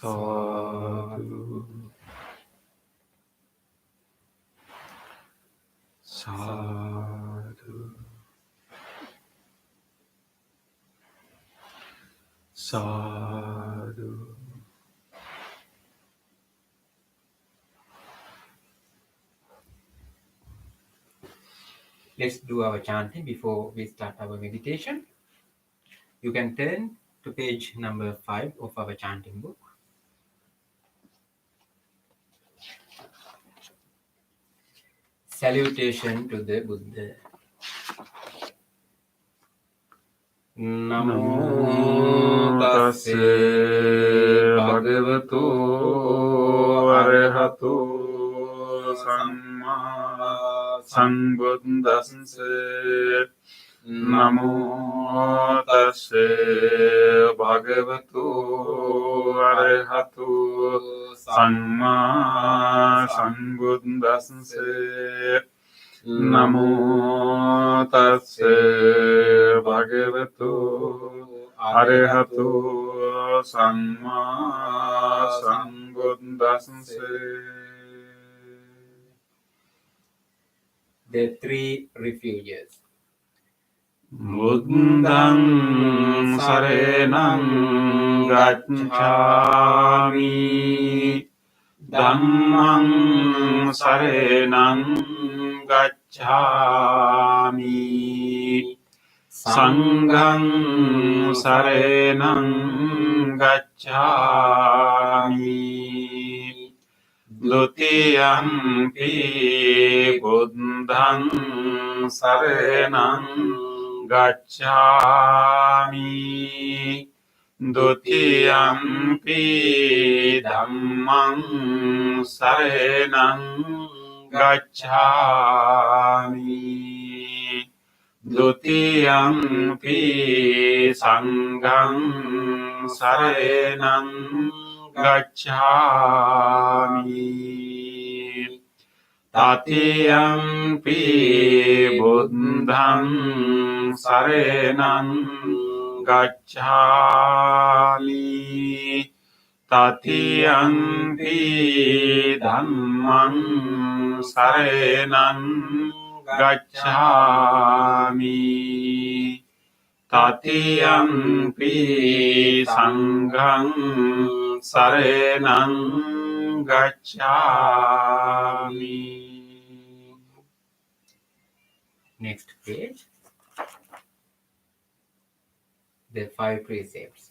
Sadhu, sadhu, sadhu. Let's do our chanting before we start our meditation. You can turn to page number 5 of our chanting book. Salutation to the Buddha. Namo tassa bhagavato arahato samma sambuddhassa. Namo tassa bhagavato arahato samma sambuddhassa. Namo tassa bhagavato arahato samma sambuddhassa. The three refuges. Buddhang saranam gacchami, Dhammang saranam gacchami, Sanghang saranam gacchami, Dutiyampi buddhang saranam gacchami, Dutiyampi dhammang saranam gacchami, Dutiyampi sanghang saranam gacchami, Tatiyampi buddhang saranam gacchami, Tatiyampi dhammang saranam gacchami, Tatiyampi sanghang saranam gacchami. Next page. The 5 precepts.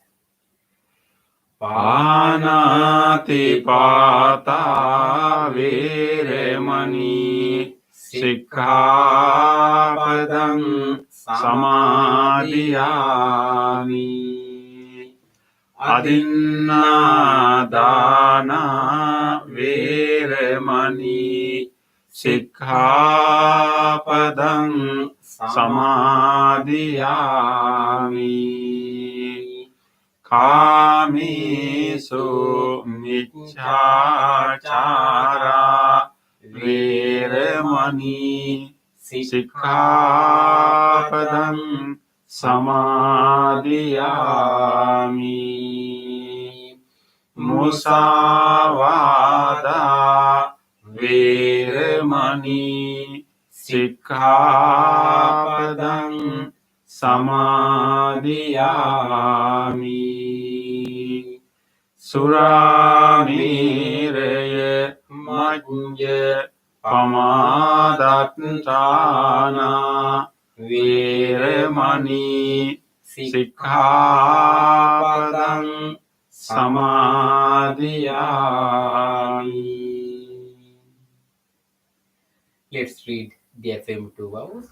Panati pata viremani sikkhapadang samadhiyami, adinādāna viremani sikkhapadang samadhiyami, kāmesu micchāchārā viremani sikkhapadang samadhiyami, musāvādā viremani sikkhapadang samadhiyami, suramiraya majja pamadatthāna viremani sikkhapadang samadhiyami. Let's read the affirmative vows.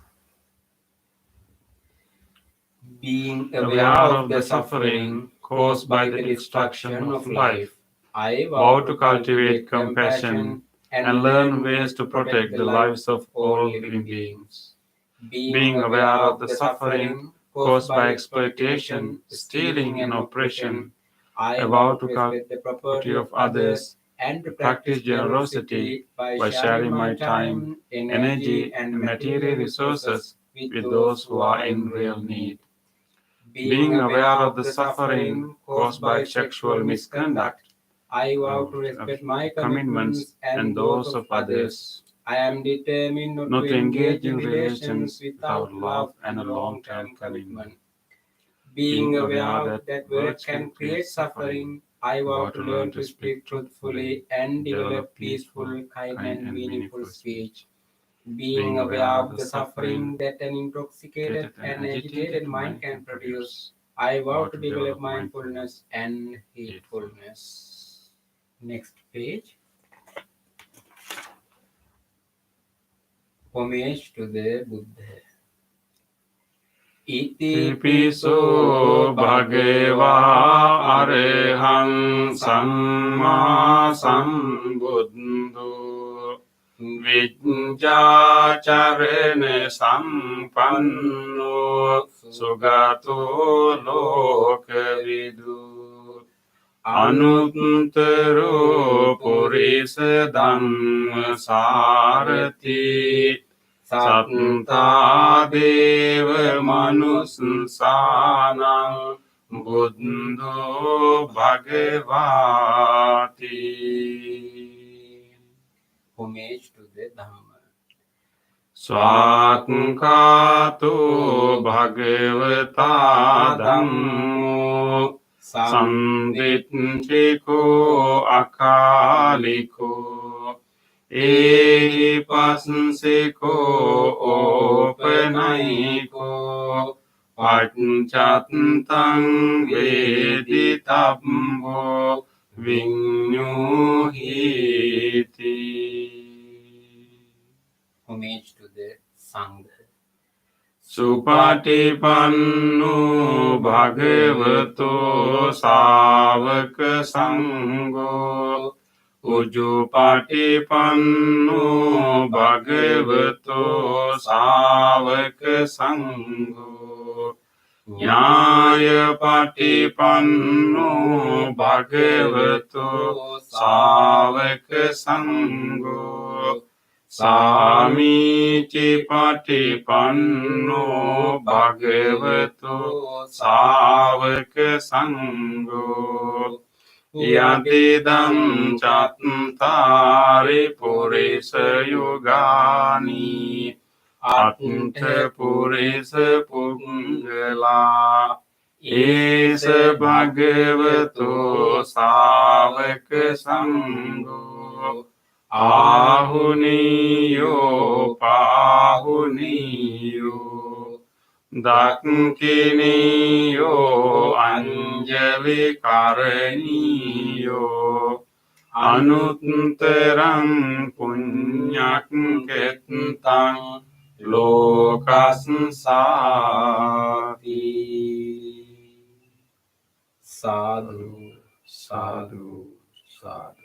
Being aware of the suffering caused by the destruction of life, I vow to cultivate compassion and learn ways to protect the lives of all living beings. Being aware of the suffering caused by exploitation, stealing, and oppression, I vow to cultivate the property of others and to practice generosity by sharing my time, energy, and material resources with those who are in real need. Being aware of the suffering caused by sexual misconduct, I vow to respect my commitments and those of others. I am determined not to engage in relations without love and a long-term commitment. Being aware that words can create suffering, I vow to learn to speak truthfully and develop peaceful, kind, and meaningful speech. Being aware of the suffering that an intoxicated and agitated mind can produce, I vow to develop mindfulness and heedfulness. Next page. Homage to the Buddha. Itipiso bhagava arahang samma sambuddho vijjācarane sampanno sugato lokavidu anuttaro purisa dhamma sarati satta deva manussanang buddho bhagavati. Homage to the Dhamma. Swakkato bhagavata dhammo sanditthiko akaliko ehipassiko opanayiko paccattam veditabbo vinyuhiti. Homage to the Sangha. Supatipanno bhagavato sāvaka sangho Ujjupatipanno bhagavato sāvaka sangho Nyāyapatipanno bhagavato sāvaka sangho Sāmīci patipanno bhagavato sāvaka sangho Yadidam cattari purisa yugani Atta purisa punggala Esa bhagavato sāvaka sangho Ahuniyo pahuniyo Dakkiniyo anjali karaniyo Anuttarang punyak kettang lokassati. Sadhu, Sadhu, sadhu.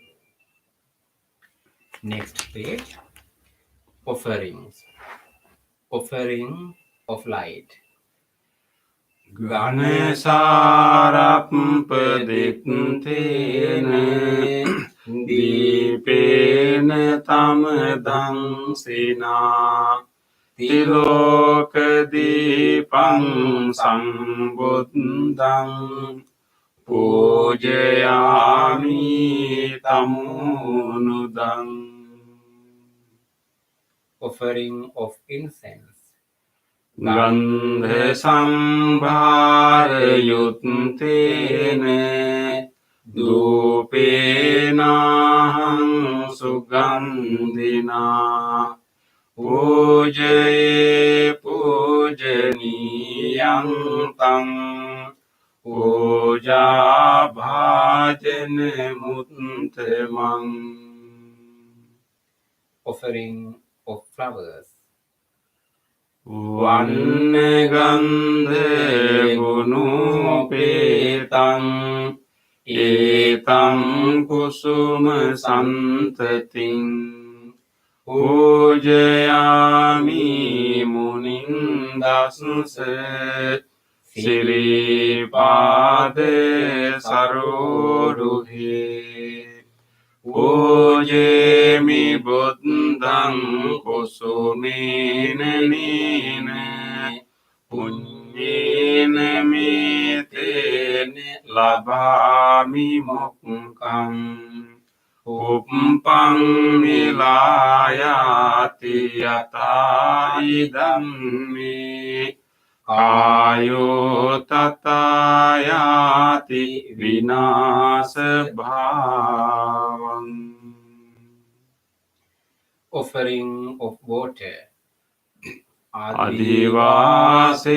Next page. Offerings. Offering of light. Ganesarappaditthena dīpena tamadhangsina tilokadīpang sambuddhang pujayami tamunudang. Offering of incense. Gandha sambhara yuttena dupenahang sugandhina pujaye pujaniyang tang puja bhajane muttamang. Offering of flowers. Vannagandhe gunupetang etang kusuma santating pujayami munindasse siripade saroruhe Pujemi buddhang kusumena nena punyena mitene labami mokkam uppang nilayati yata idammi Ayo tatayati vinasa bhavang. Offering of water. Adivase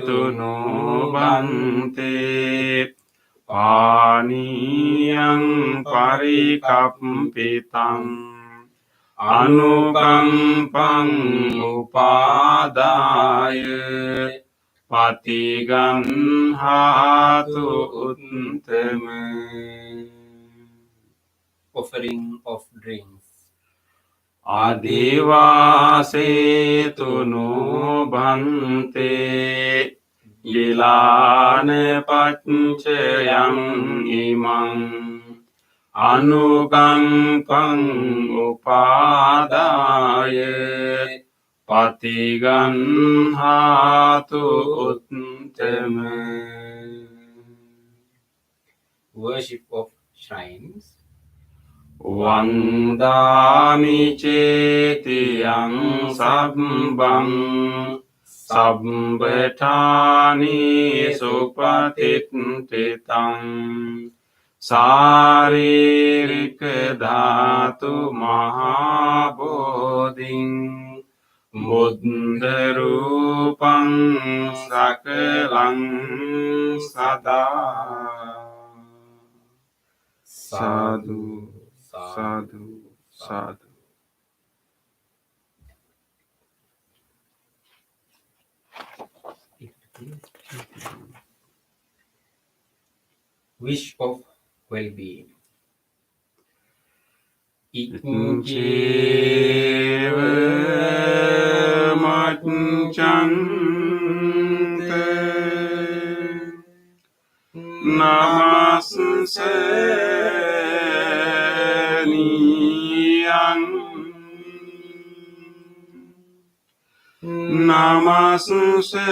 tunu bante paniyang parikampitang Anukampang upadaya patiganhatu uttama. Offering of drinks. Adivasetu no bhante gilane panchayam imam anukampang upadaya patiganhatu uttama. Worship of shrines. Vandami cetiyang sabbang sabbetani supatittitang saririka dhatu mahabodhing buddha rupang sakalang sada. Sadhu, sadhu, sadhu. Wish of well-being. Itnjeva macchante namaste niyang namaste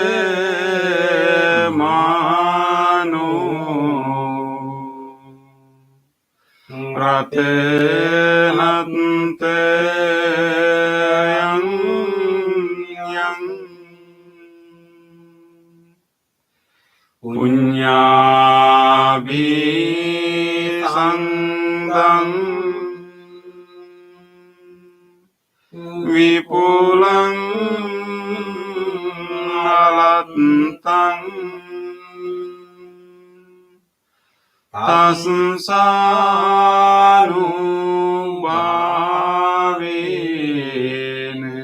mano ratenante yang punyabi sanggang vipulang alatang tansanu bhavene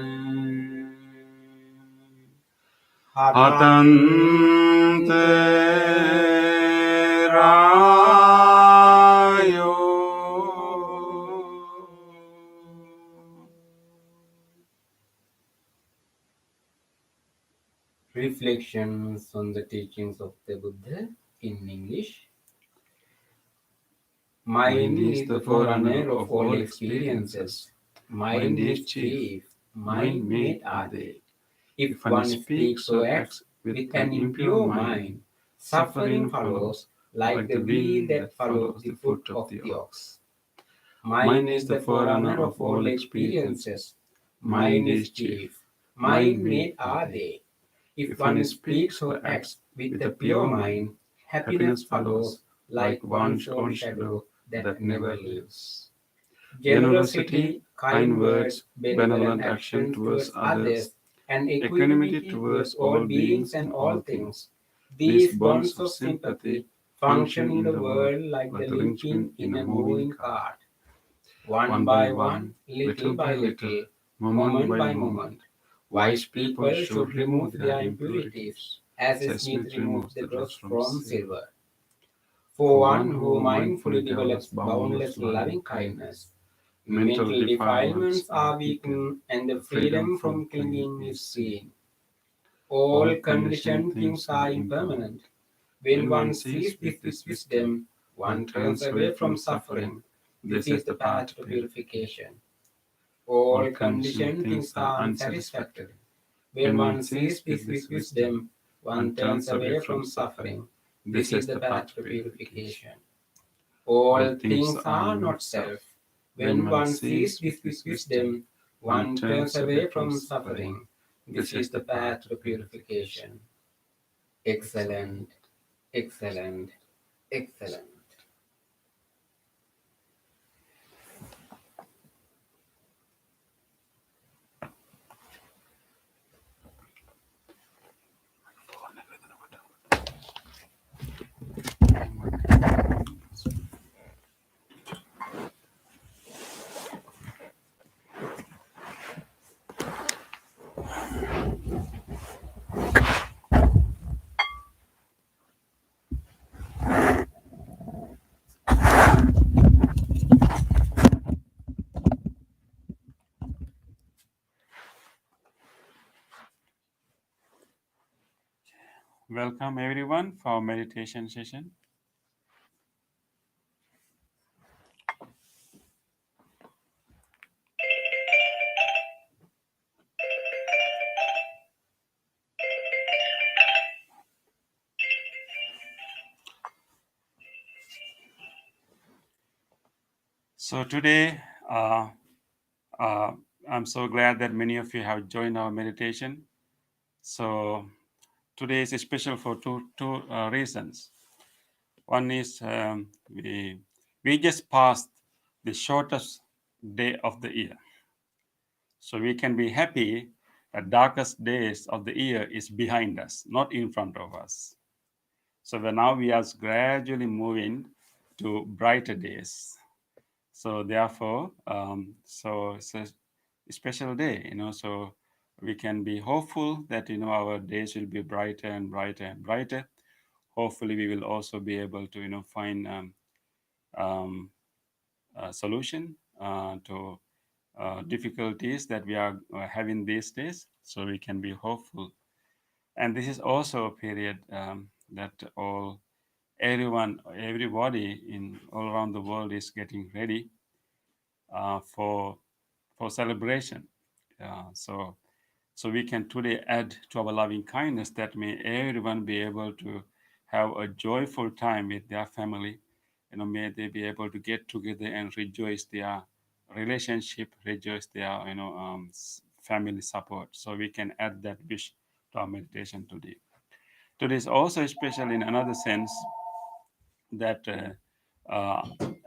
hatante rayo. Reflections on the teachings of the Buddha in English. Mind is the forerunner of all experiences. Mind is chief. Mind-made are they. If one speaks or acts with an impure mind, suffering follows like the wheel that follows the foot of the ox. Mind is the forerunner of all experiences. Mind is chief. Mind-made are they. If one speaks or acts with a pure mind, happiness follows like one's own shadow that never leaves. Generosity, kind words, benevolent action towards others, and equanimity towards all beings and all things. These bonds of sympathy function in the world like the linking in a moving cart. One by one, little by little, moment by moment, wise people should remove their impurities, as a smith removes the dross from silver. For one who mindfully develops boundless loving kindness, mental defilements are weakened and the freedom from clinging is seen. All conditioned things are impermanent. When one sees this with wisdom, one turns away from suffering. This is the path to purification. All conditioned things are unsatisfactory. When one sees this with wisdom, one turns away from suffering. This is the path to purification. All things are not self. When one sees this with wisdom, one turns away from suffering. This is the path to purification. Excellent, excellent, excellent. Welcome everyone for our meditation session. So today, I'm so glad that many of you have joined our meditation. So today is special for two reasons. One is we just passed the shortest day of the year, so we can be happy that darkest days of the year is behind us, not in front of us. So now we are gradually moving to brighter days. So therefore, so it's a special day, so we can be hopeful that our days will be brighter and brighter and brighter. Hopefully we will also be able to find a solution to difficulties that we are having these days, so we can be hopeful. And this is also a period that everybody in all around the world is getting ready for celebration. So we can today add to our loving kindness that may everyone be able to have a joyful time with their family. May they be able to get together and rejoice their relationship, rejoice their family support. So we can add that wish to our meditation today. Today is also special in another sense that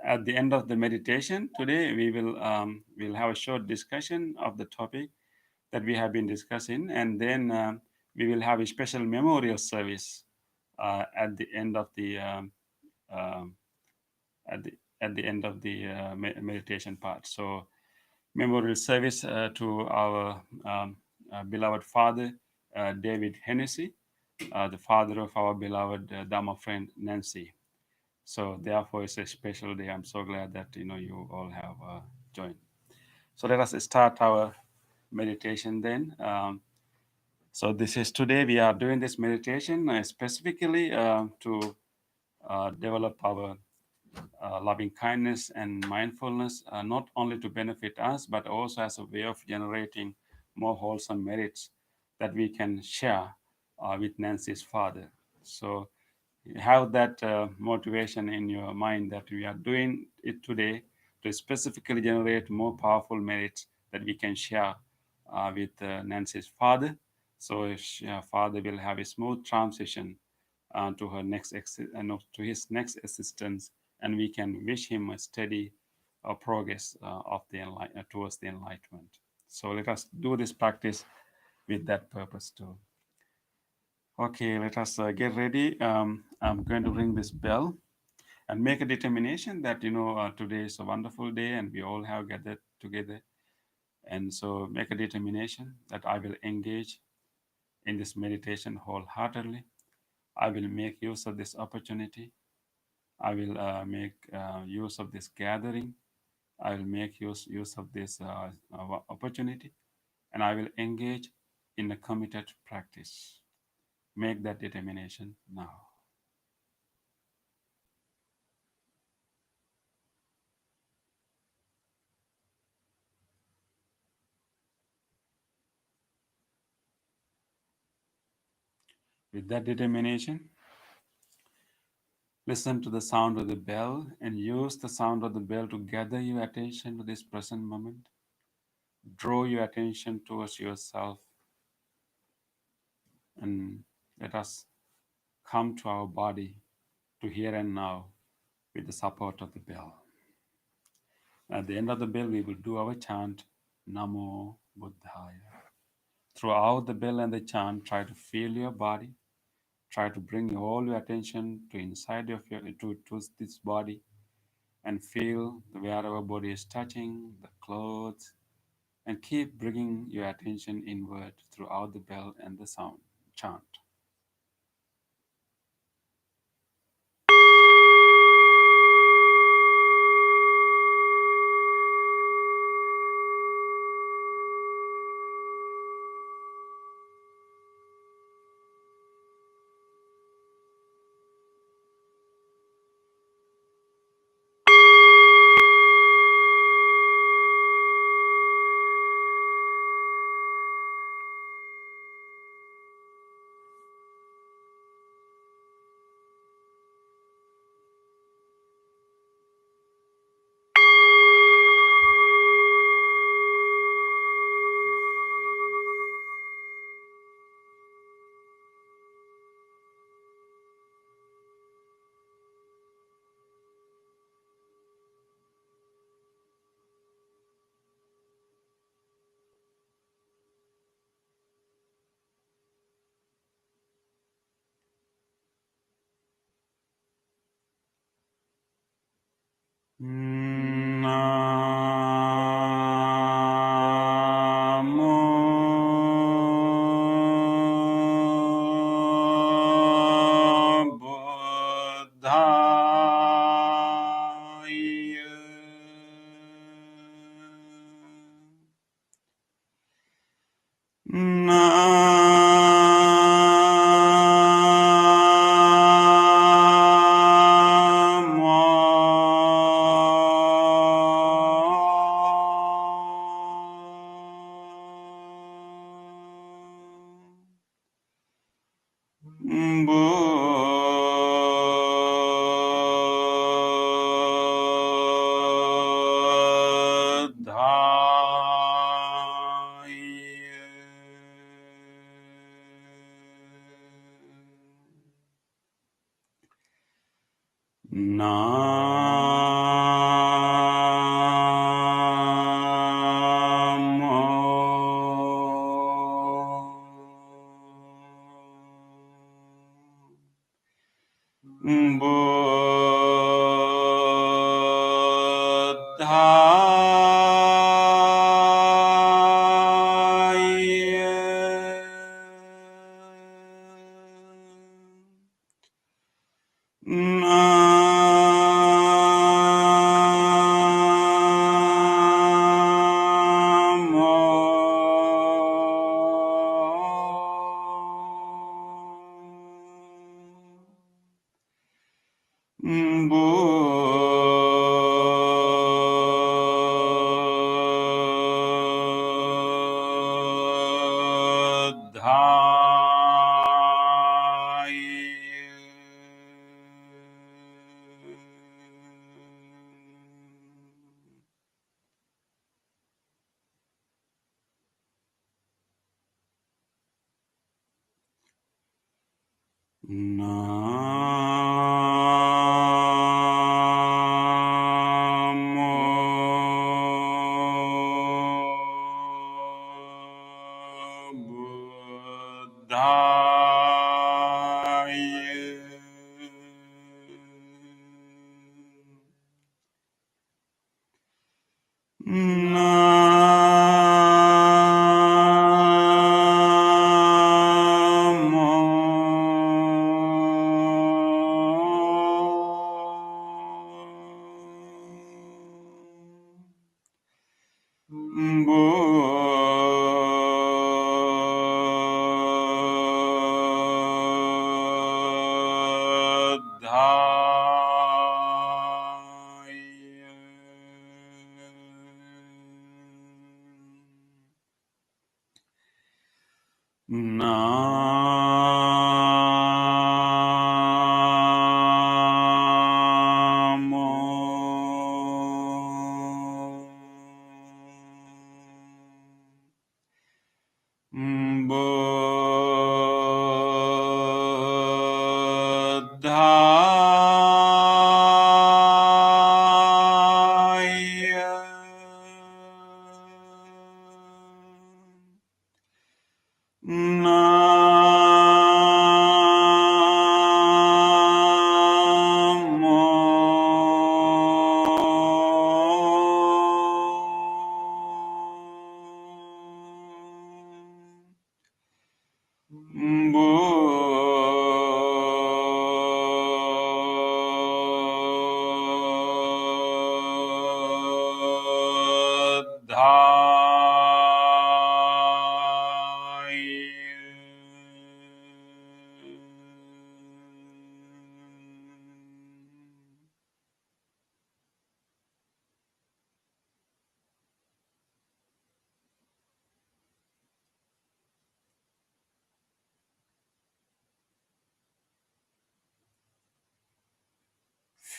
at the end of the meditation today we will have a short discussion of the topic that we have been discussing, and then we will have a special memorial service at the end of the um, at the end of the meditation part. So memorial service to our beloved father David Hennessy, the father of our beloved Dharma friend Nancy. So therefore, it's a special day. I'm so glad that you all have joined. So let us start our meditation then. So this is today we are doing this meditation specifically to develop our loving kindness and mindfulness, not only to benefit us, but also as a way of generating more wholesome merits that we can share with Nancy's father. So have that motivation in your mind that we are doing it today to specifically generate more powerful merits that we can share with Nancy's father. So father will have a smooth transition to her next no, to his next existence, and we can wish him a steady progress of the towards the enlightenment. So let us do this practice with that purpose too. Okay, let us get ready. I'm going to ring this bell and make a determination that today is a wonderful day and we all have gathered together. And so make a determination that I will engage in this meditation wholeheartedly. I will make use of this opportunity. I will make use of this gathering. I will make use of this opportunity, and I will engage in a committed practice. Make that determination now. With that determination, listen to the sound of the bell and use the sound of the bell to gather your attention to this present moment. Draw your attention towards yourself and let us come to our body, to here and now, with the support of the bell. At the end of the bell, we will do our chant, Namo Buddhaya. Throughout the bell and the chant, try to feel your body. Try to bring all your attention to inside of to this body and feel wherever body is touching, the clothes, and keep bringing your attention inward throughout the bell and the sound chant. Namo Buddhaya.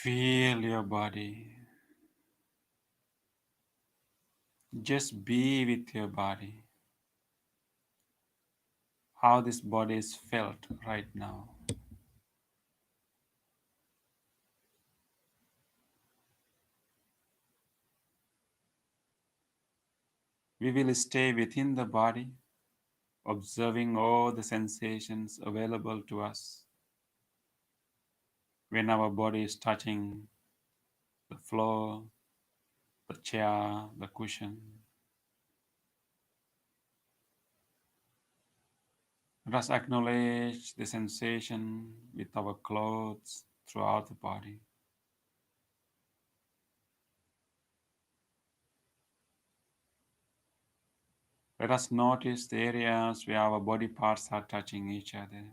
Feel your body. Just be with your body. How this body is felt right now. We will stay within the body, observing all the sensations available to us when our body is touching the floor, the chair, the cushion. Let us acknowledge the sensation with our clothes throughout the body. Let us notice the areas where our body parts are touching each other.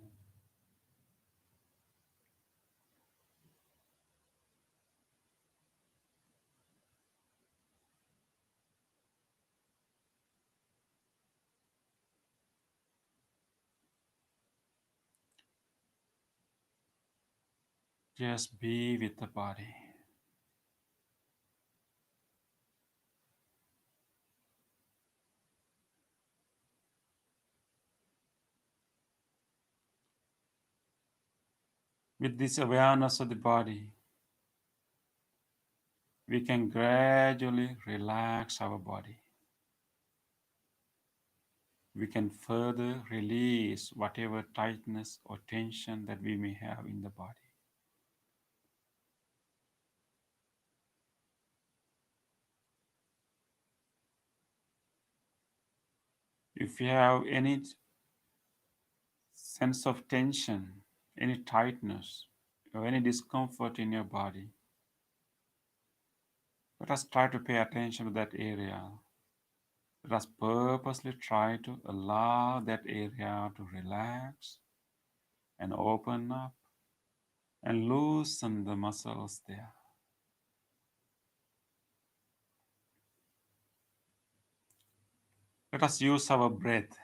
Just be with the body. With this awareness of the body, we can gradually relax our body. We can further release whatever tightness or tension that we may have in the body. If you have any sense of tension, any tightness, or any discomfort in your body, let us try to pay attention to that area. Let us purposely try to allow that area to relax and open up and loosen the muscles there. Let us use our breath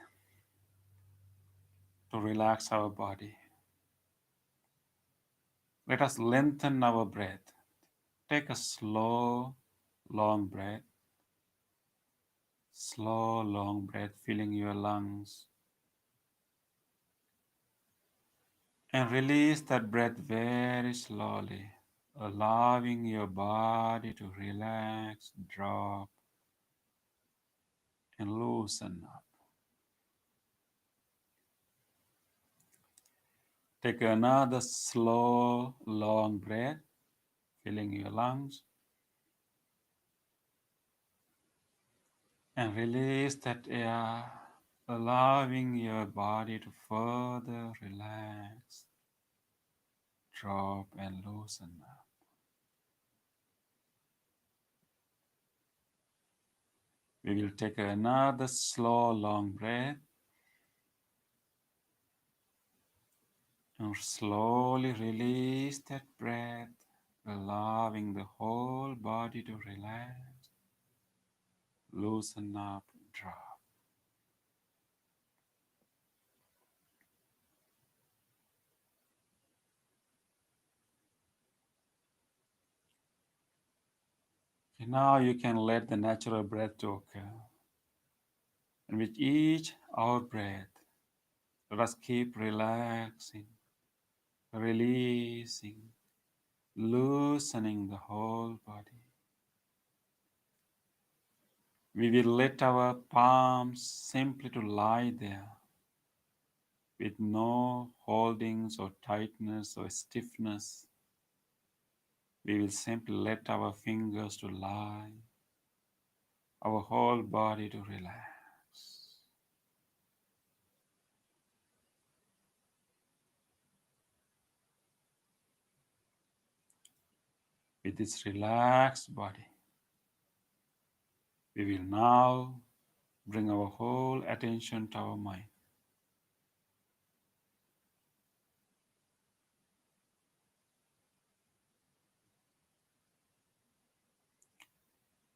to relax our body. Let us lengthen our breath. Take a slow, long breath. Slow, long breath, filling your lungs. And release that breath very slowly, allowing your body to relax, drop, and loosen up. Take another slow, long breath, filling your lungs. And release that air, allowing your body to further relax, drop, and loosen up. We will take another slow, long breath and slowly release that breath, allowing the whole body to relax, loosen up, drop. Okay, now you can let the natural breath to occur. And with each out breath, let us keep relaxing, releasing, loosening the whole body. We will let our palms simply to lie there with no holdings or tightness or stiffness. We will simply let our fingers to lie, our whole body to relax. With this relaxed body, we will now bring our whole attention to our mind.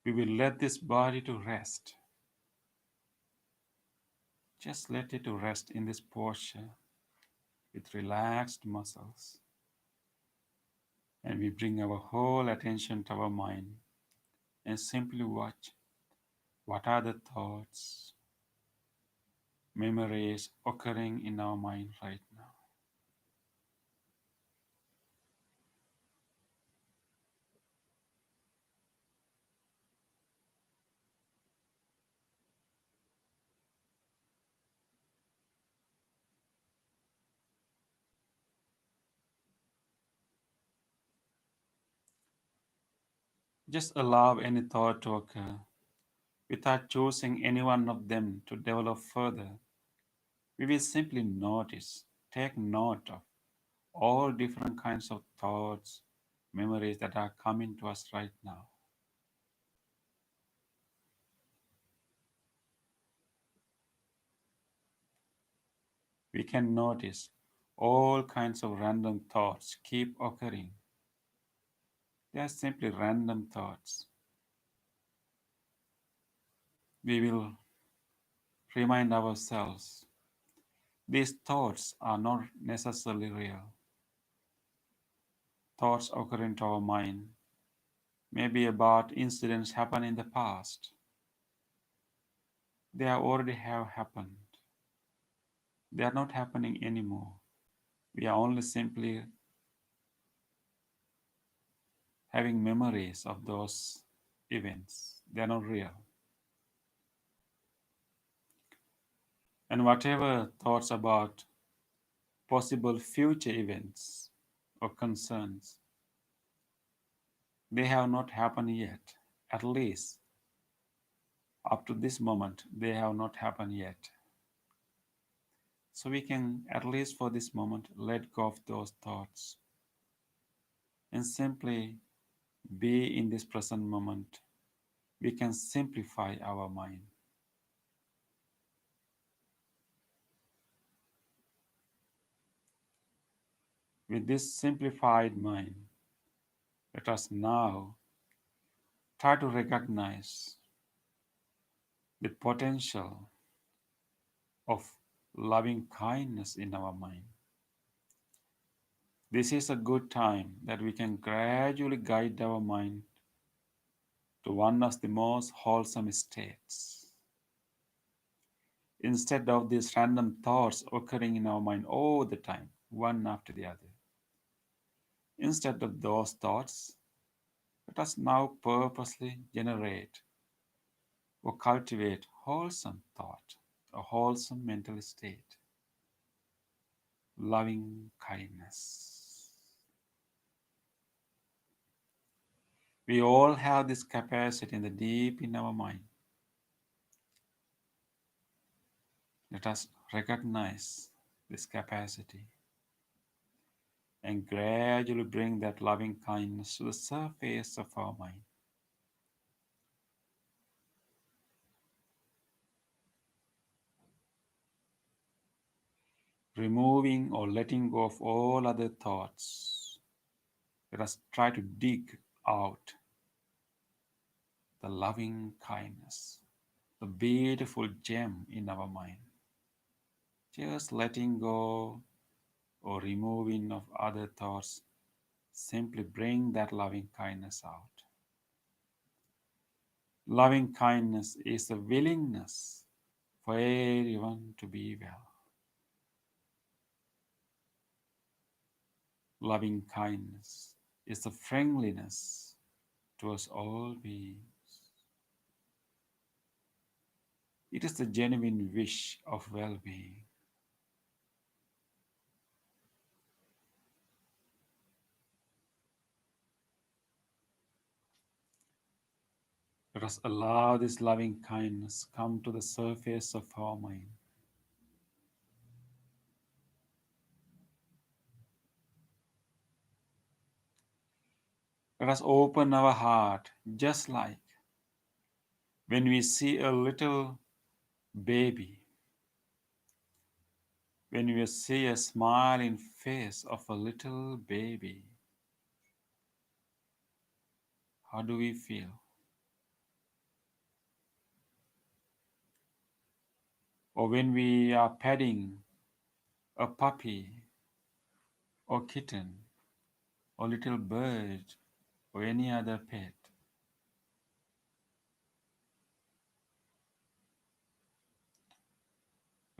We will let this body to rest. Just let it to rest in this posture with relaxed muscles. And we bring our whole attention to our mind and simply watch what are the thoughts, memories occurring in our mind right now. Just allow any thought to occur without choosing any one of them to develop further. We will simply notice, take note of all different kinds of thoughts, memories that are coming to us right now. We can notice all kinds of random thoughts keep occurring. They are simply random thoughts. We will remind ourselves these thoughts are not necessarily real. Thoughts occur into our mind, maybe about incidents happened in the past. They already have happened. They are not happening anymore. We are only simply having memories of those events. They are not real. And whatever thoughts about possible future events or concerns, they have not happened yet. At least up to this moment, they have not happened yet. So we can, at least for this moment, let go of those thoughts and simply be in this present moment. We can simplify our mind. With this simplified mind, let us now try to recognize the potential of loving kindness in our mind. This is a good time that we can gradually guide our mind to one of the most wholesome states. Instead of these random thoughts occurring in our mind all the time, one after the other. Instead of those thoughts, let us now purposely generate or cultivate wholesome thought, a wholesome mental state, loving kindness. We all have this capacity in the deep in our mind. Let us recognize this capacity and gradually bring that loving kindness to the surface of our mind. Removing or letting go of all other thoughts. Let us try to dig out the loving kindness, the beautiful gem in our mind. Just letting go or removing of other thoughts simply bring that loving kindness out. Loving kindness is a willingness for everyone to be well. Loving kindness is the friendliness towards all beings. It is the genuine wish of well-being. Let us allow this loving kindness come to the surface of our mind. Let us open our heart just like when we see a little baby, when we see a smiling face of a little baby. How do we feel? Or when we are petting a puppy or kitten or little bird or any other pet.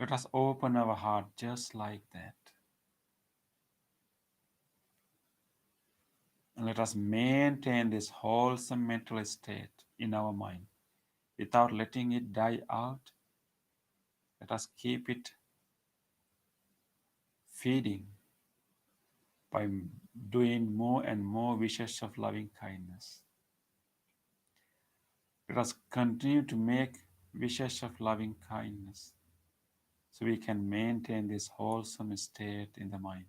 Let us open our heart just like that. And let us maintain this wholesome mental state in our mind without letting it die out. Let us keep it feeding by doing more and more wishes of loving kindness. Let us continue to make wishes of loving kindness so we can maintain this wholesome state in the mind.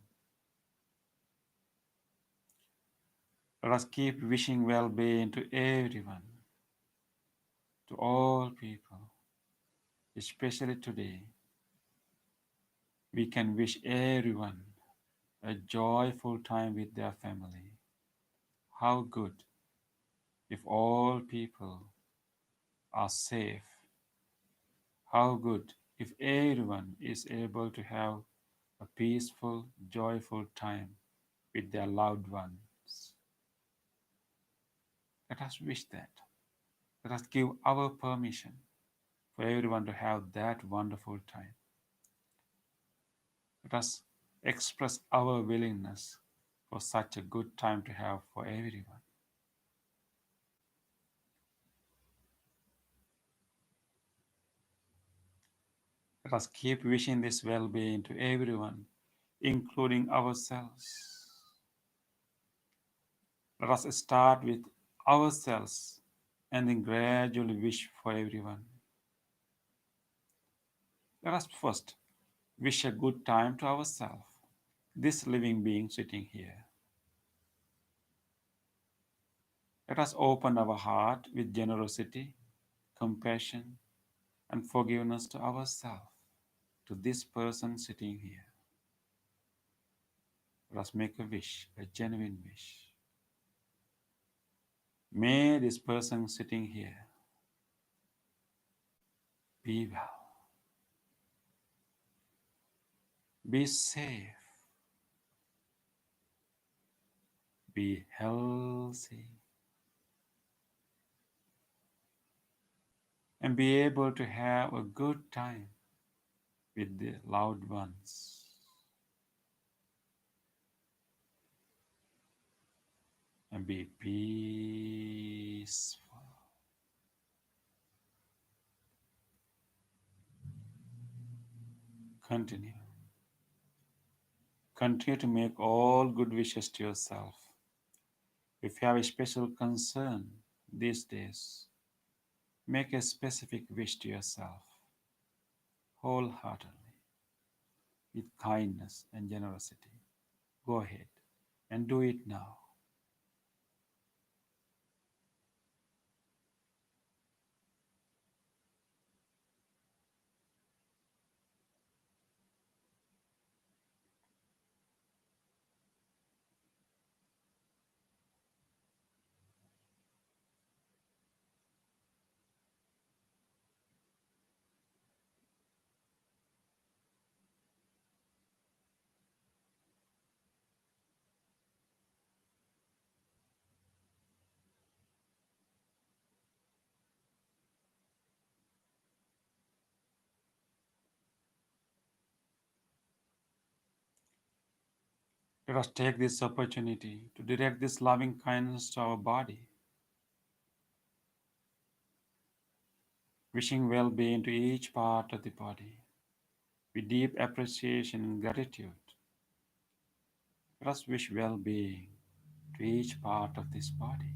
Let us keep wishing well-being to everyone, to all people, especially today. We can wish everyone a joyful time with their family. How good if all people are safe. How good if everyone is able to have a peaceful, joyful time with their loved ones. Let us wish that. Let us give our permission for everyone to have that wonderful time. Let us express our willingness for such a good time to have for everyone. Let us keep wishing this well-being to everyone, including ourselves. Let us start with ourselves and then gradually wish for everyone. Let us first wish a good time to ourselves, this living being sitting here. Let us open our heart with generosity, compassion, and forgiveness to ourselves, to this person sitting here. Let us make a wish, a genuine wish. May this person sitting here be well, be safe, be healthy, and be able to have a good time with the loved ones, and be peaceful. Continue. Continue to make all good wishes to yourself. If you have a special concern these days, make a specific wish to yourself, wholeheartedly, with kindness and generosity. Go ahead and do it now. Let us take this opportunity to direct this loving kindness to our body, wishing well-being to each part of the body, with deep appreciation and gratitude. Let us wish well-being to each part of this body.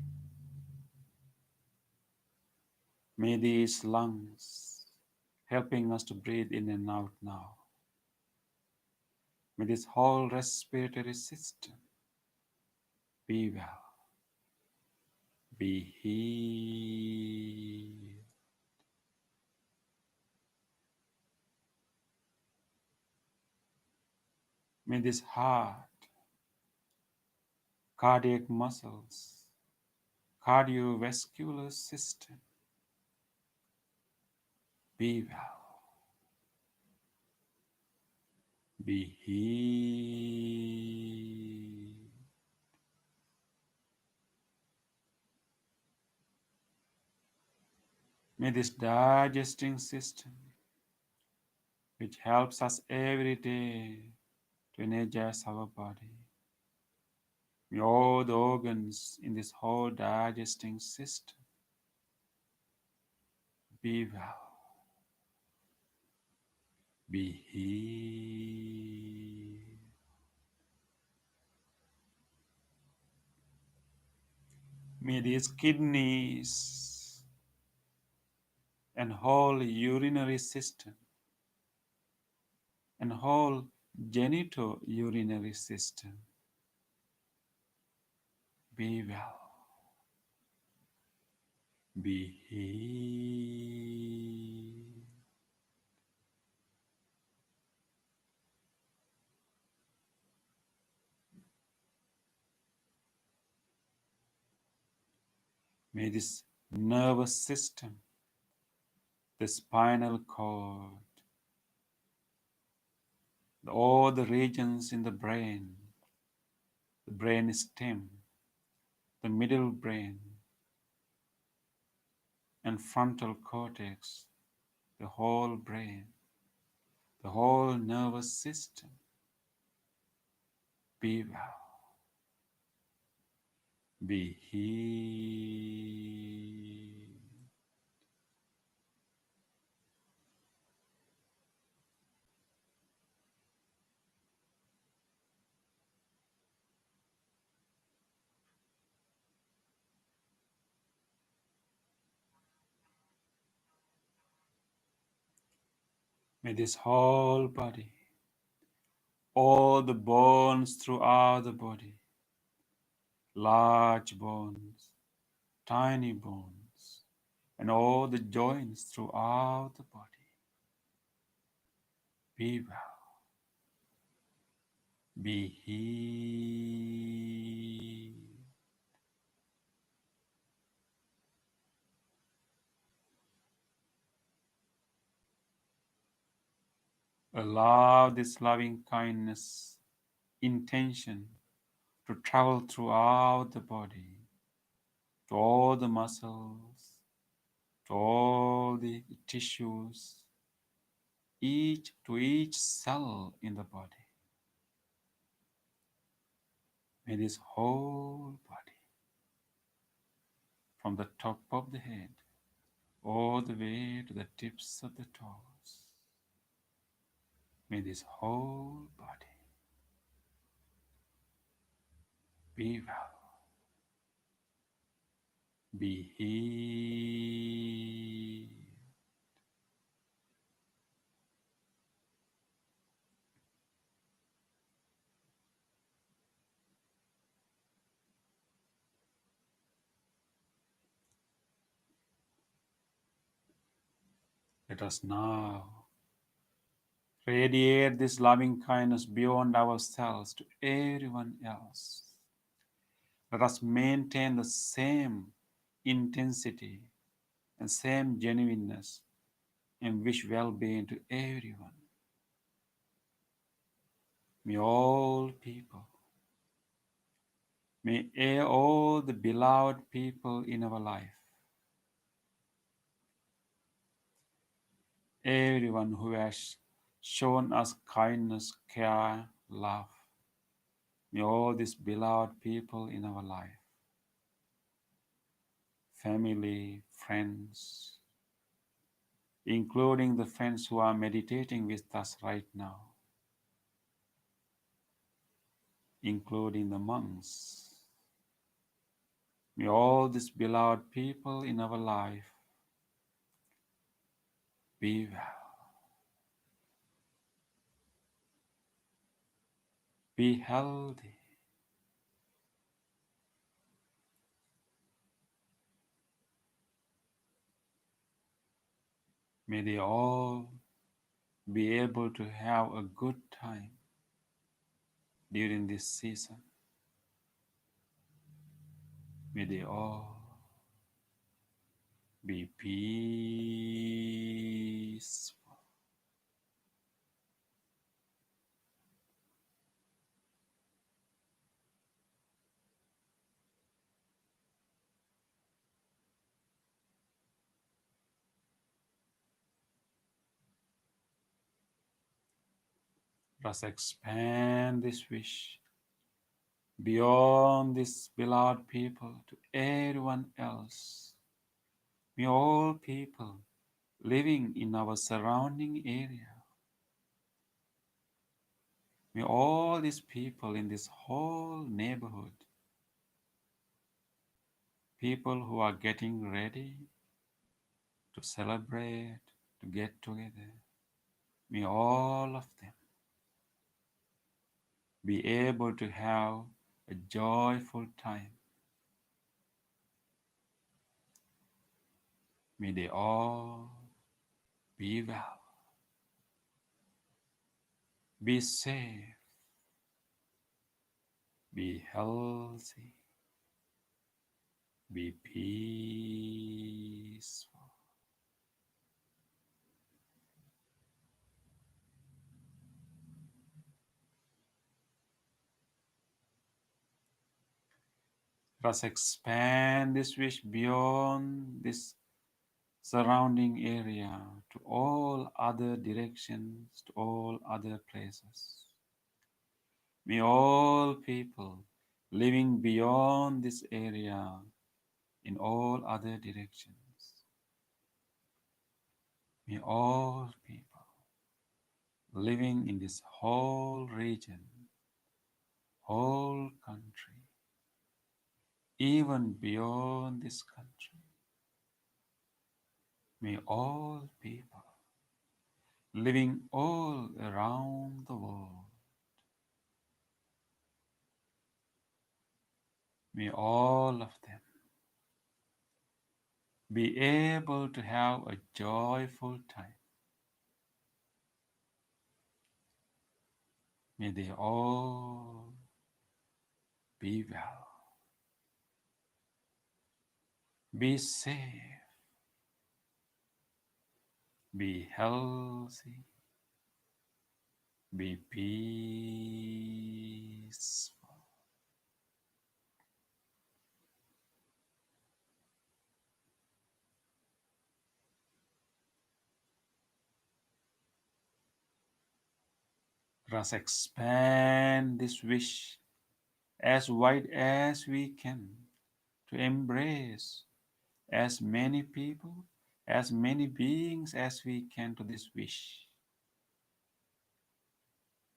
May these lungs helping us to breathe in and out now. May this whole respiratory system be well, be healed. May this heart, cardiac muscles, cardiovascular system be well, be healed. May this digesting system, which helps us every day to energize our body, may all the organs in this whole digesting system be well, be healed. May these kidneys and whole urinary system, and whole genitourinary system. Be well. Be healed. May this nervous system, the spinal cord, all the regions in the brain stem, the middle brain, and frontal cortex, the whole brain, the whole nervous system, be well, be healed. May this whole body, all the bones throughout the body, large bones, tiny bones, and all the joints throughout the body, be well, be healed. Allow this loving kindness intention to travel throughout the body, to all the muscles, to all the tissues, to each cell in the body. May this whole body, from the top of the head all the way to the tips of the toes, may this whole body be well, be healed. Let us now radiate this loving kindness beyond ourselves to everyone else. Let us maintain the same intensity and same genuineness and wish well-being to everyone. May all people, may all the beloved people in our life, everyone who has shown us kindness, care, love, may all these beloved people in our life, family, friends, including the friends who are meditating with us right now, including the monks, may all these beloved people in our life be well, be healthy. May they all be able to have a good time during this season. May they all be peaceful. Let us expand this wish beyond these beloved people to everyone else. May all people living in our surrounding area, may all these people in this whole neighborhood, people who are getting ready to celebrate, to get together. May all of them be able to have a joyful time. May they all be well, be safe, be healthy, be peaceful. Let us expand this wish beyond this surrounding area to all other directions, to all other places. May all people living beyond this area in all other directions, may all people living in this whole region, whole country, even beyond this country, may all people living all around the world, may all of them be able to have a joyful time. May they all be well, be safe, be healthy, be peaceful. Let us expand this wish as wide as we can to embrace as many people, as many beings as we can to this wish.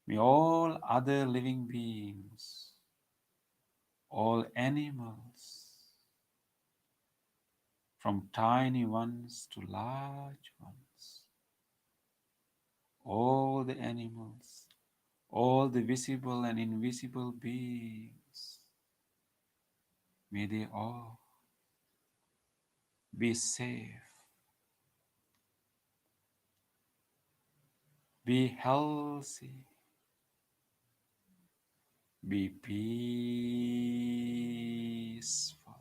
May all other living beings, all animals, from tiny ones to large ones, all the animals, all the visible and invisible beings, may they all be safe, be healthy, be peaceful.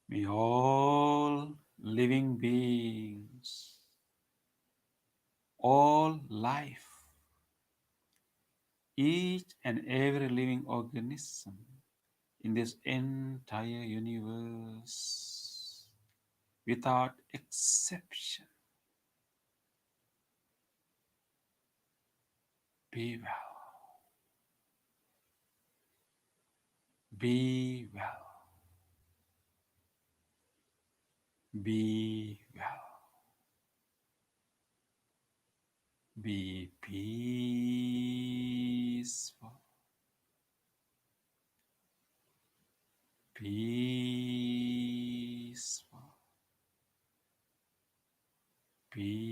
May all living beings, all life, each and every living organism in this entire universe, without exception, be well, be well, be well, be peaceful, peaceful, peaceful.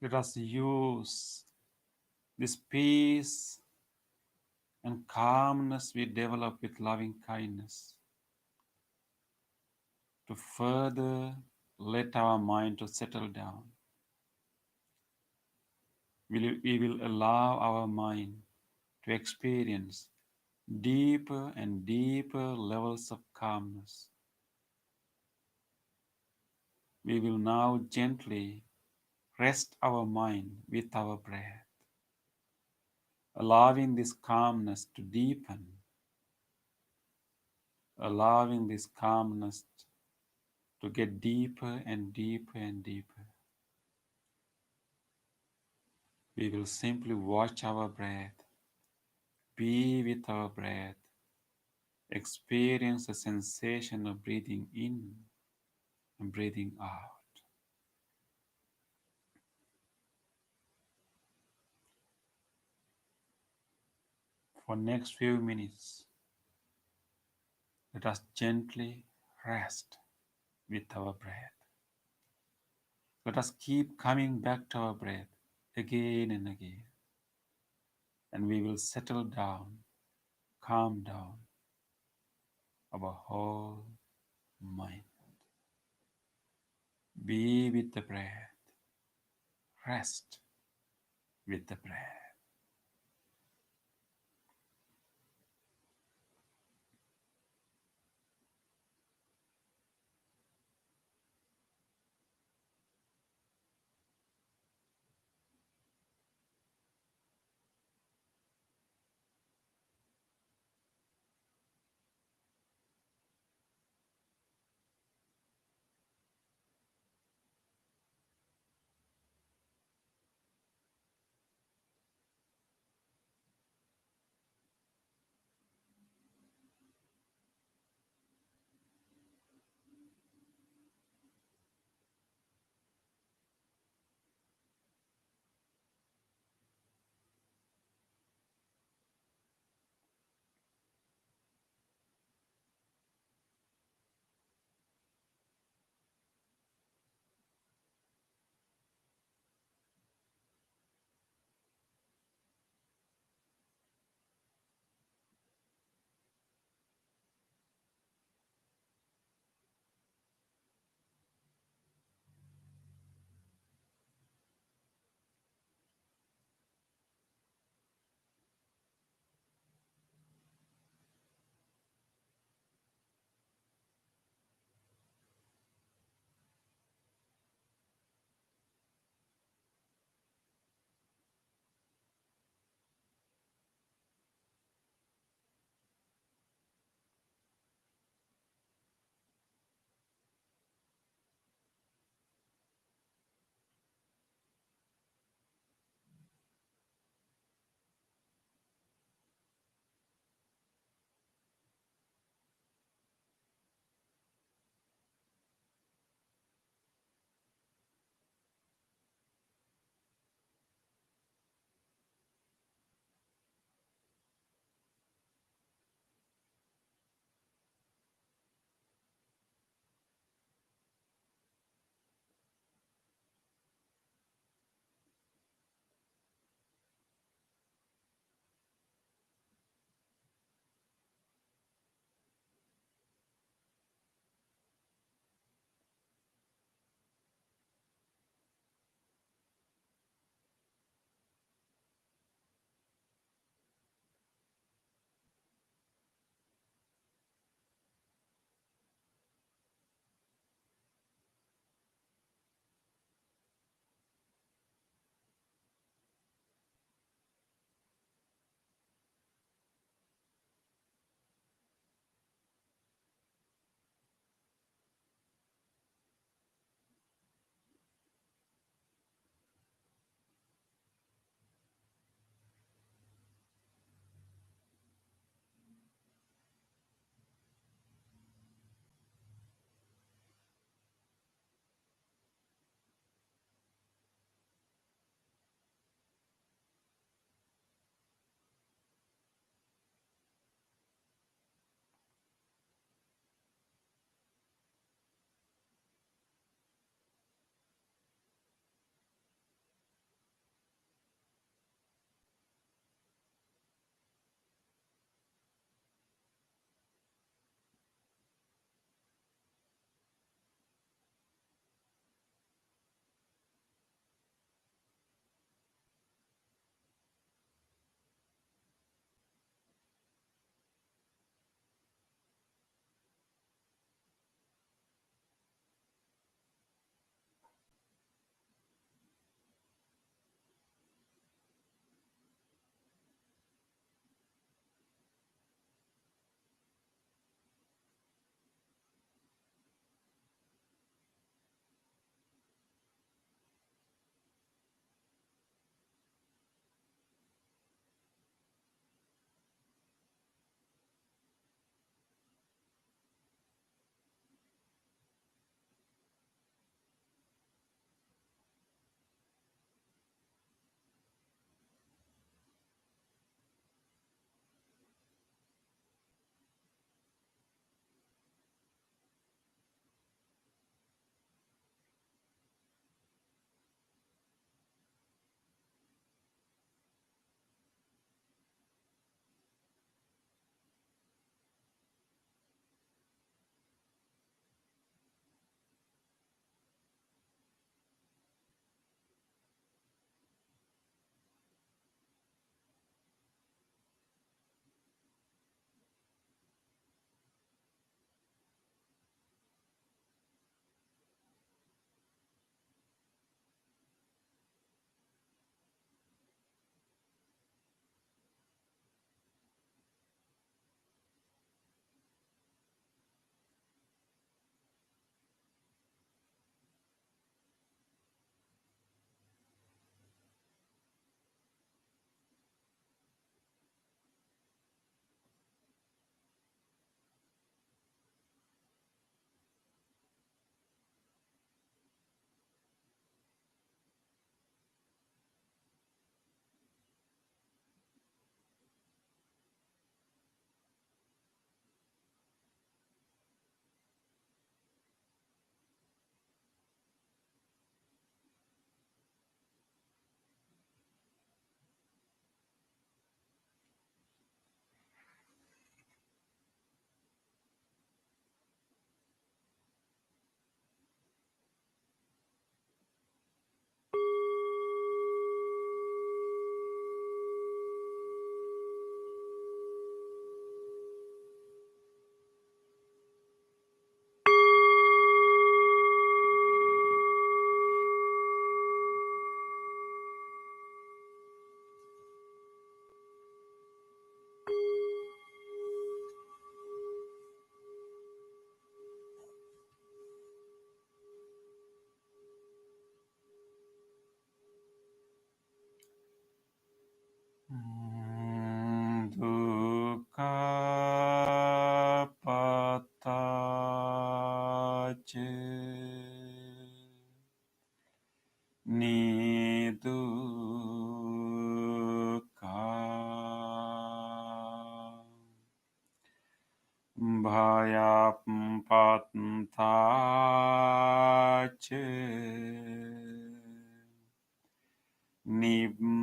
Let us use this peace and calmness we develop with loving kindness to further let our mind to settle down. We will allow our mind to experience deeper and deeper levels of calmness. We will now gently rest our mind with our breath, allowing this calmness to deepen, allowing this calmness to get deeper and deeper and deeper. We will simply watch our breath, be with our breath, experience the sensation of breathing in and breathing out. For next few minutes, let us gently rest with our breath. Let us keep coming back to our breath again and again, and we will settle down, calm down our whole mind. Be with the breath, rest with the breath. Nidukkha Bhayapattacha Nibbhaya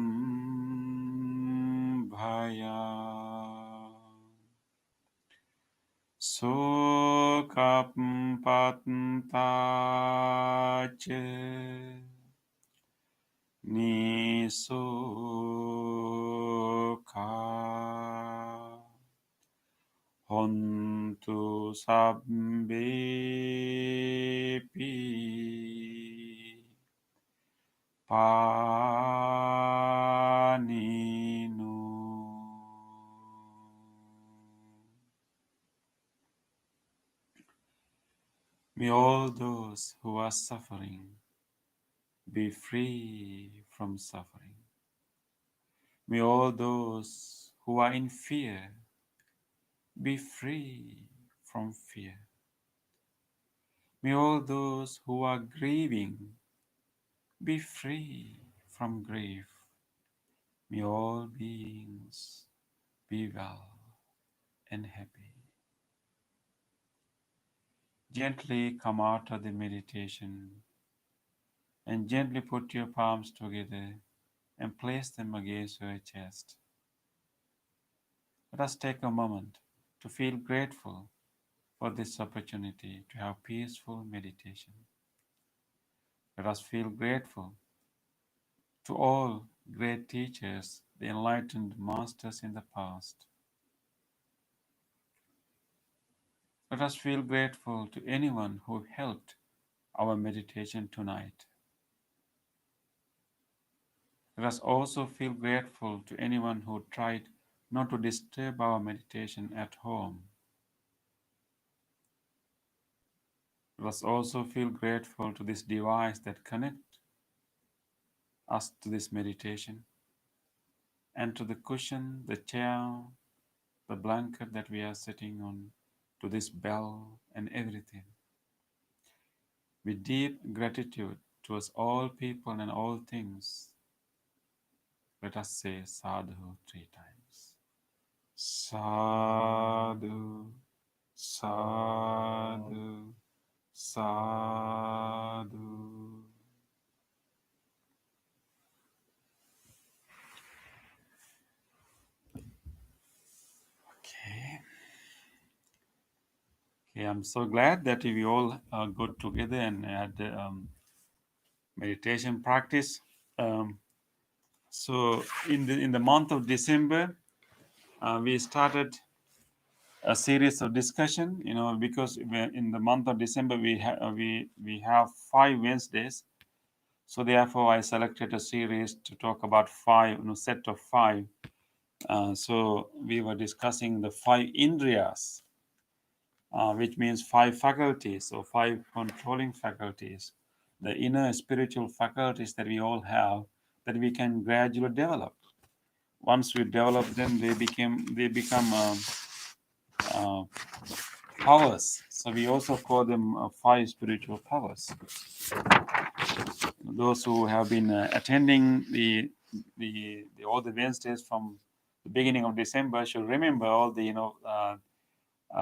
Sokapattacha Nisukha Hontu sabbepi paninu. May all those who are suffering be free from suffering. May all those who are in fear be free from fear. May all those who are grieving be free from grief. May all beings be well and happy. Gently come out of the meditation and gently put your palms together and place them against your chest. Let us take a moment to feel grateful for this opportunity to have peaceful meditation. Let us feel grateful to all great teachers, the enlightened masters in the past. Let us feel grateful to anyone who helped our meditation tonight. Let us also feel grateful to anyone who tried not to disturb our meditation at home. Let us also feel grateful to this device that connects us to this meditation and to the cushion, the chair, the blanket that we are sitting on, to this bell and everything. With deep gratitude towards all people and all things, let us say sadhu 3 times. Sadhu, sadhu, sadhu. Okay. Okay, I'm so glad that we all got together and had meditation practice. So in the month of December, we started a series of discussion. Because in the month of December we have 5 Wednesdays. So therefore, I selected a series to talk about 5, set of 5. So we were discussing the 5 indriyas, which means 5 faculties or 5 controlling faculties, the inner spiritual faculties that we all have that we can gradually develop. Once we develop them, they become powers. So we also call them 5 spiritual powers. Those who have been attending the all the Wednesdays from the beginning of December should remember all the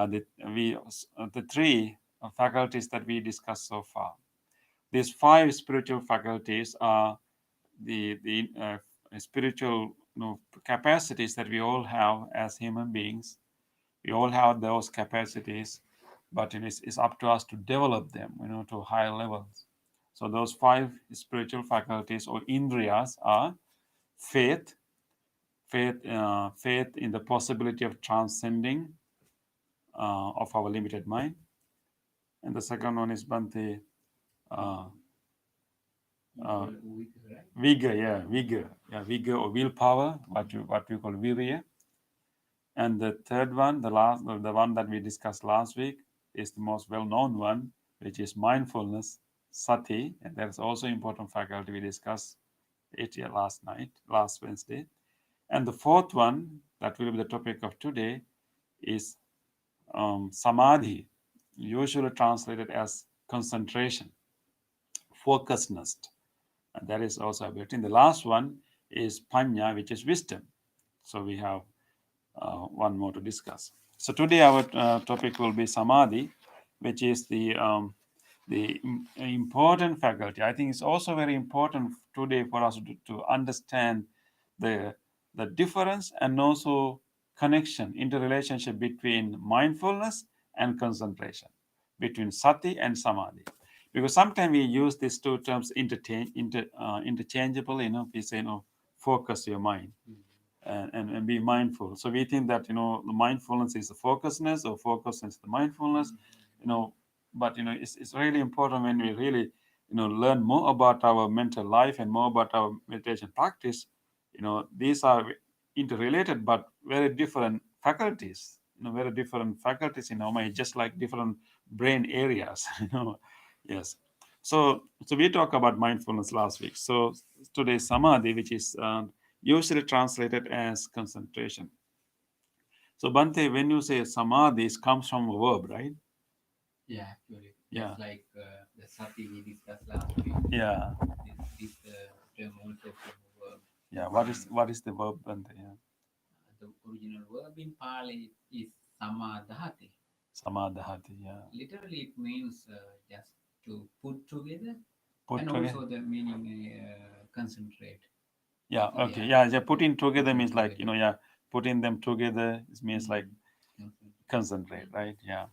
the 3 faculties that we discussed so far. These 5 spiritual faculties are the spiritual capacities that we all have as human beings. We all have those capacities, but it's up to us to develop them, to higher levels. So those 5 spiritual faculties or indriyas are faith in the possibility of transcending of our limited mind, and the second one is Bhante, vigor or willpower, what we call virya. And the third one, the one that we discussed last week, is the most well-known one, which is mindfulness, sati, and that's also important faculty. We discussed it here last Wednesday. And the fourth one, that will be the topic of today, is samadhi, usually translated as concentration, focusedness. And that is also ability. And the last one is panya, which is wisdom. So we have one more to discuss. So today our topic will be samadhi, which is the important faculty. I think it's also very important today for us to understand the the difference and also connection, interrelationship between mindfulness and concentration, between sati and samadhi. Because sometimes we use these two terms interchangeably. We say, focus your mind and be mindful. So we think that the mindfulness is the focusedness, or focusness is the mindfulness. You know, but it's really important when we really learn more about our mental life and more about our meditation practice. These are interrelated but very different faculties. Very different faculties in our mind, just like different brain areas. Yes. So we talked about mindfulness last week. So today samadhi, which is usually translated as concentration. So Bante, when you say samadhi, it comes from a verb, right? Yeah, actually, Yeah. just like the sati we discussed last week. Yeah. This term also from a verb. Yeah. What is the verb, Bante? Yeah. The original verb in Pali is samadhati. Samadhati. Yeah. Literally, it means just to put together, Put and together. also the meaning concentrate. Yeah. Okay. Yeah, Yeah. Putting together putting means like together. yeah, putting them together. It means like Concentrate. concentrate, right? Yeah.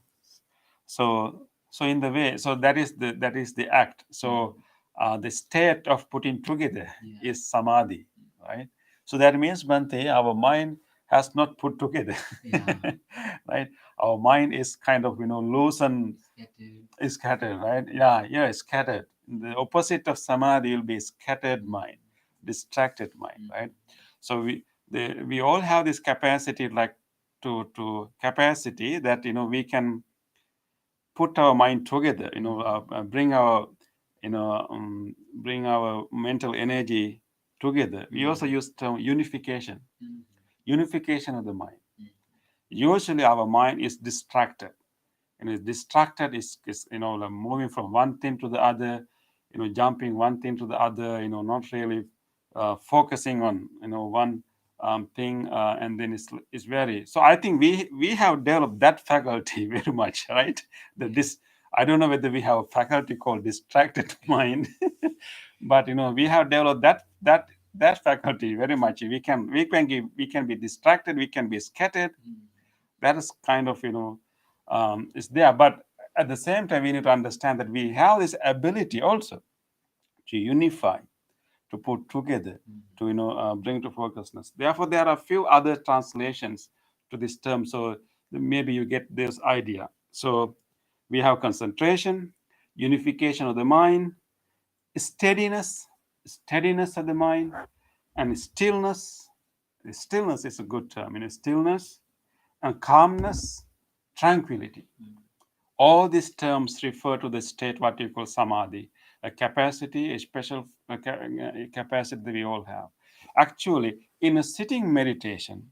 So in the way, so that is the act. So the state of putting together Yeah. is samadhi, right? So that means, Bante, our mind has not put together. Yeah. Right? Our mind is kind of loose and Scattered. is scattered, right? Yeah, it's scattered. The opposite of samadhi will be scattered mind, distracted mind, right? So we all have this capacity, like to capacity that we can put our mind together, bring our mental energy together. We also use term unification, unification of the mind. Usually our mind is distracted, distracted is like moving from one thing to the other, jumping one thing to the other, not really focusing on one thing, and then it's very. So I think we have developed that faculty very much, right? That this, I don't know whether we have a faculty called distracted mind, but we have developed that faculty very much. We can be distracted, we can be scattered. That is kind of is there, but at the same time we need to understand that we have this ability also to unify, to put together, to bring to focusness. Therefore there are a few other translations to this term, so maybe you get this idea. So we have concentration, unification of the mind, steadiness, steadiness of the mind, and stillness. Stillness is a good term. Stillness and calmness, tranquility. All these terms refer to the state what you call samadhi, a capacity, a special capacity that we all have. Actually, in a sitting meditation,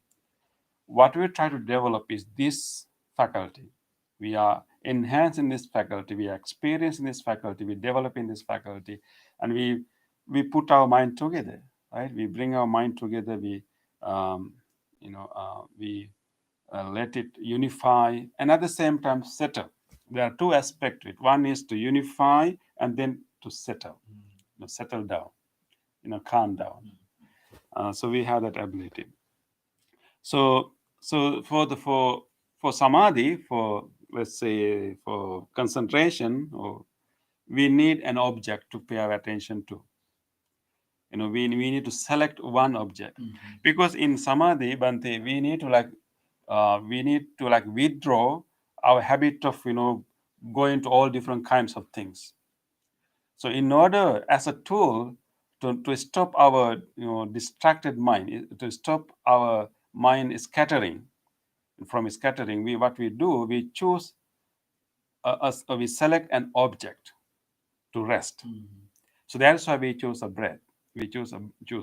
what we try to develop is this faculty. We are enhancing this faculty, we are experiencing this faculty, we develop in this faculty, and we put our mind together, right? We bring our mind together, we let it unify, and at the same time settle. There are two aspects to it. One is to unify and then to settle, settle down, calm down. So we have that ability. So for samadhi, for let's say for concentration, or we need an object to pay our attention to. We need to select one object, because in samadhi, Bante, we need to withdraw our habit of going to all different kinds of things. So in order, as a tool to stop our distracted mind, to stop our mind scattering, what we do, we choose we select an object to rest. So that's why we choose a breath. We choose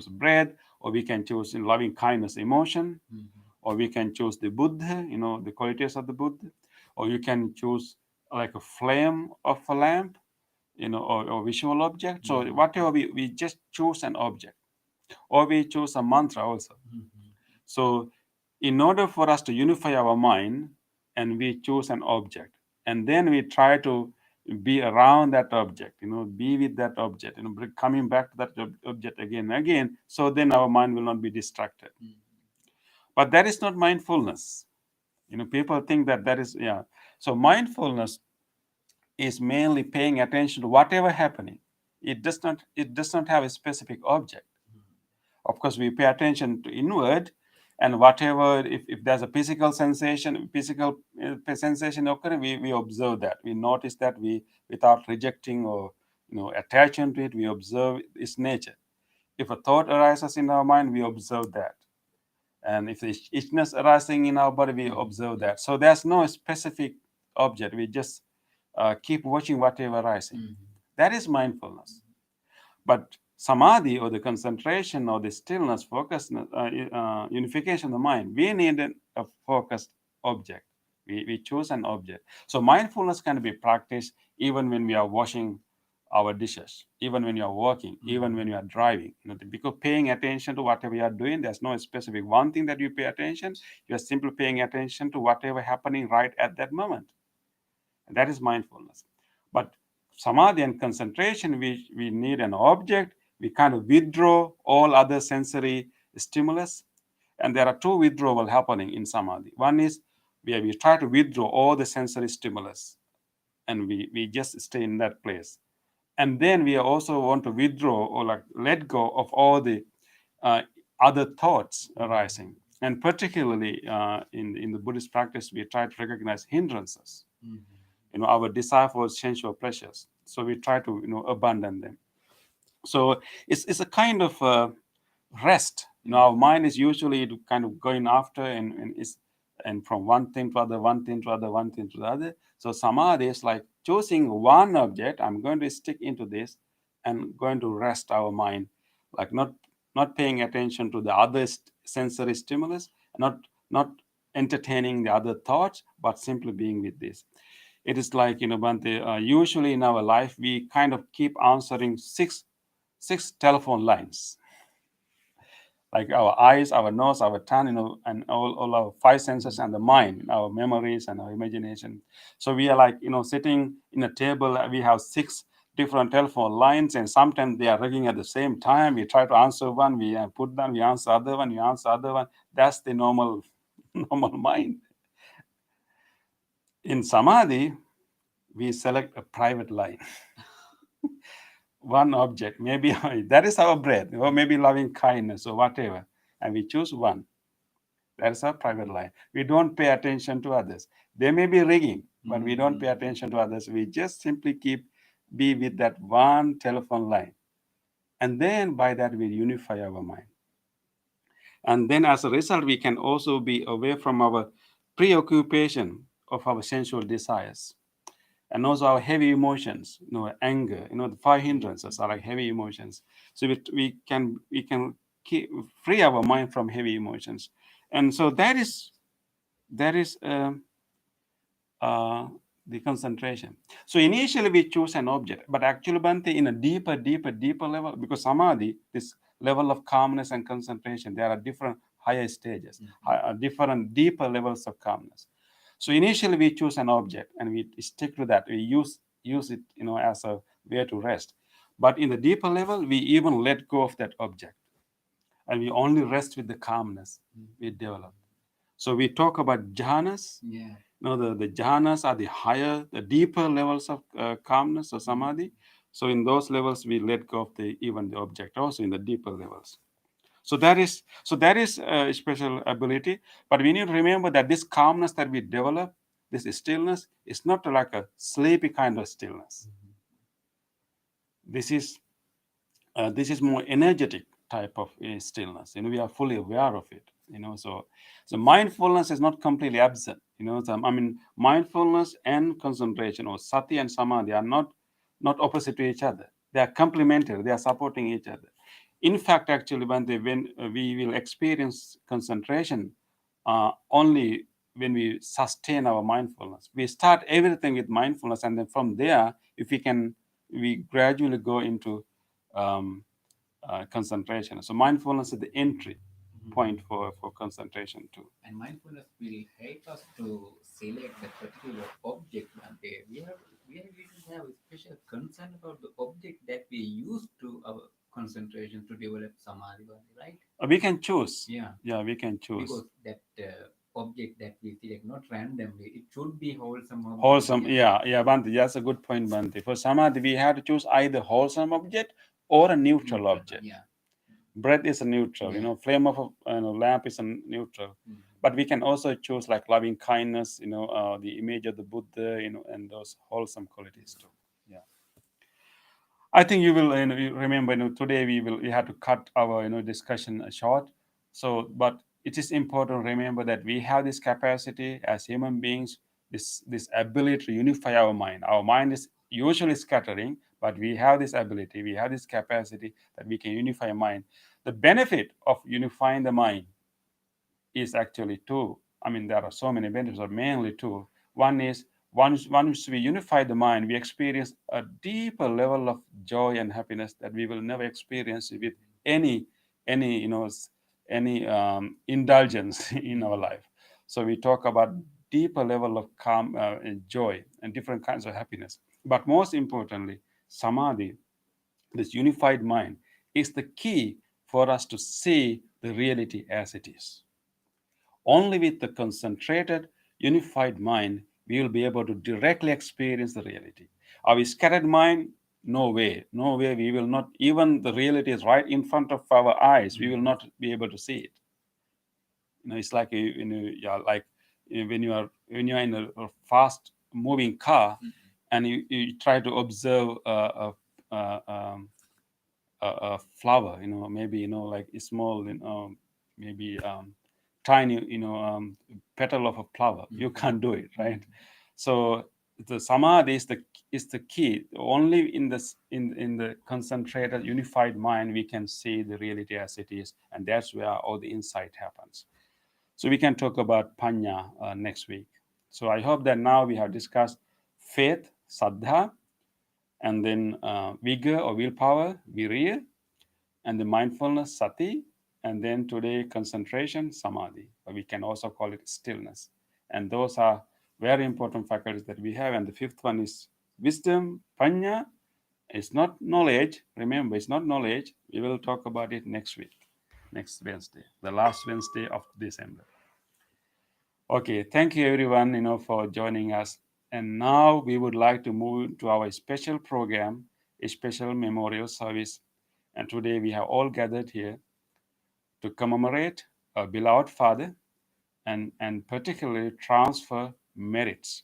breath, or we can choose loving kindness emotion, or we can choose the Buddha, the qualities of the Buddha, or you can choose like a flame of a lamp, or visual object. So whatever we just choose an object, or we choose a mantra also. So in order for us to unify our mind, and we choose an object, and then we try to be around that object, be with that object, coming back to that object again and again. So then our mind will not be distracted. But that is not mindfulness. People think that is, yeah. So mindfulness is mainly paying attention to whatever happening. It does not have a specific object. Of course, we pay attention to inward, and whatever, if there's a physical sensation occurring, we observe that. We notice that, without rejecting or attaching to it, we observe its nature. If a thought arises in our mind, we observe that. And if the itchiness arising in our body, we observe that. So there's no specific object. We just keep watching whatever arising. That is mindfulness. But samadhi, or the concentration, or the stillness, focus, unification of the mind, we need a focused object. We choose an object. So mindfulness can be practiced even when we are washing our dishes, even when you are walking, even when you are driving. Because paying attention to whatever you are doing, there's no specific one thing that you pay attention. You are simply paying attention to whatever happening right at that moment. And that is mindfulness. But samadhi and concentration, we need an object. We kind of withdraw all other sensory stimulus. And there are two withdrawal happening in samadhi. One is where we try to withdraw all the sensory stimulus, and we just stay in that place. And then we also want to withdraw, or like let go of all the uh, other thoughts arising. And particularly in the Buddhist practice, we try to recognize hindrances. Our desire for sensual pleasures. So we try to abandon them. So it's a kind of rest. Our mind is usually kind of going after, and from one thing to other, one thing to other, one thing to the other. So samadhi is like choosing one object. I'm going to stick into this, and going to rest our mind, like not paying attention to the other sensory stimulus, not entertaining the other thoughts, but simply being with this. It is like, Bhante, usually in our life, we kind of keep answering six telephone lines, like our eyes, our nose, our tongue, and all our five senses, and the mind, our memories and our imagination. So we are like, sitting in a table, we have six different telephone lines, and sometimes they are ringing at the same time. We try to answer one, we put down, we answer other one, we answer other one. That's the normal mind. In samadhi, we select a private line. One object, maybe that is our breath, or maybe loving kindness, or whatever, and we choose one. That is our private line. We don't pay attention to others. They may be ringing, but we don't pay attention to others. We just simply be with that one telephone line, and then by that we unify our mind. And then as a result, we can also be away from our preoccupation of our sensual desires, and also our heavy emotions, anger, the five hindrances are like heavy emotions. So we can free our mind from heavy emotions. And so that is the concentration. So initially we choose an object, but actually, Bhante, in a deeper level, because samadhi, this level of calmness and concentration, there are different higher stages, different deeper levels of calmness. So initially we choose an object, and we stick to that. We use it, as a way to rest. But in the deeper level, we even let go of that object, and we only rest with the calmness we develop. So we talk about jhanas. The jhanas are the higher, the deeper levels of calmness or samadhi. So in those levels, we let go of even the object, also in the deeper levels. So that is a special ability. But we need to remember that this calmness that we develop, this stillness, is not like a sleepy kind of stillness. This is more energetic type of stillness. We are fully aware of it. So mindfulness is not completely absent. Mindfulness and concentration, or sati and samadhi, are not opposite to each other. They are complementary. They are supporting each other. In fact, actually, when we will experience concentration only when we sustain our mindfulness. We start everything with mindfulness, and then from there, if we can we gradually go into concentration. So mindfulness is the entry point for concentration too. And mindfulness will help us to select the particular object one day. We should have a special concern about the object that we use to our concentration to develop samadhi one day, right? We can choose. Yeah, We can choose. because that object that we select not randomly, it should be wholesome object. Wholesome, yeah, Bhante, that's a good point, Bhante. For samadhi, we have to choose either wholesome object or a neutral object. Yeah. Breath is a neutral, Yeah. flame of a lamp is a neutral. But we can also choose like loving kindness, the image of the Buddha, and those wholesome qualities too. Yeah. I think you will you remember, today we had to cut our discussion short. So, but it is important to remember that we have this capacity as human beings, this ability to unify our mind. Our mind is usually scattering, but we have this ability, we have this capacity that we can unify mind. The benefit of unifying the mind is actually two. I mean, there are so many benefits, but mainly two. One is once we unify the mind, we experience a deeper level of joy and happiness that we will never experience with any any indulgence in our life. So we talk about deeper level of calm and joy and different kinds of happiness. But most importantly, samadhi, this unified mind, is the key for us to see the reality as it is. Only with the concentrated, unified mind, we will be able to directly experience the reality. Our scattered mind, no way, no way, we will not, even the reality is right in front of our eyes, we will not be able to see it. It's like, like when you are in a fast moving car and you try to observe a flower, maybe, like a small, maybe tiny, petal of a flower. You can't do it, right? So the samadhi is the key. Only in this in the concentrated, unified mind we can see the reality as it is, and that's where all the insight happens. So we can talk about panya next week. So I hope that now we have discussed faith, saddha, and then vigor or willpower, virya, and the mindfulness, sati, and then today concentration, samadhi, or we can also call it stillness. And those are very important faculties that we have. And the fifth one is wisdom, panya. It's not knowledge. Remember, it's not knowledge. We will talk about it next week, next Wednesday, the last Wednesday of December. Okay, thank you everyone, for joining us. And now we would like to move to our special program, a special memorial service. And today we have all gathered here to commemorate a beloved father and particularly transfer merits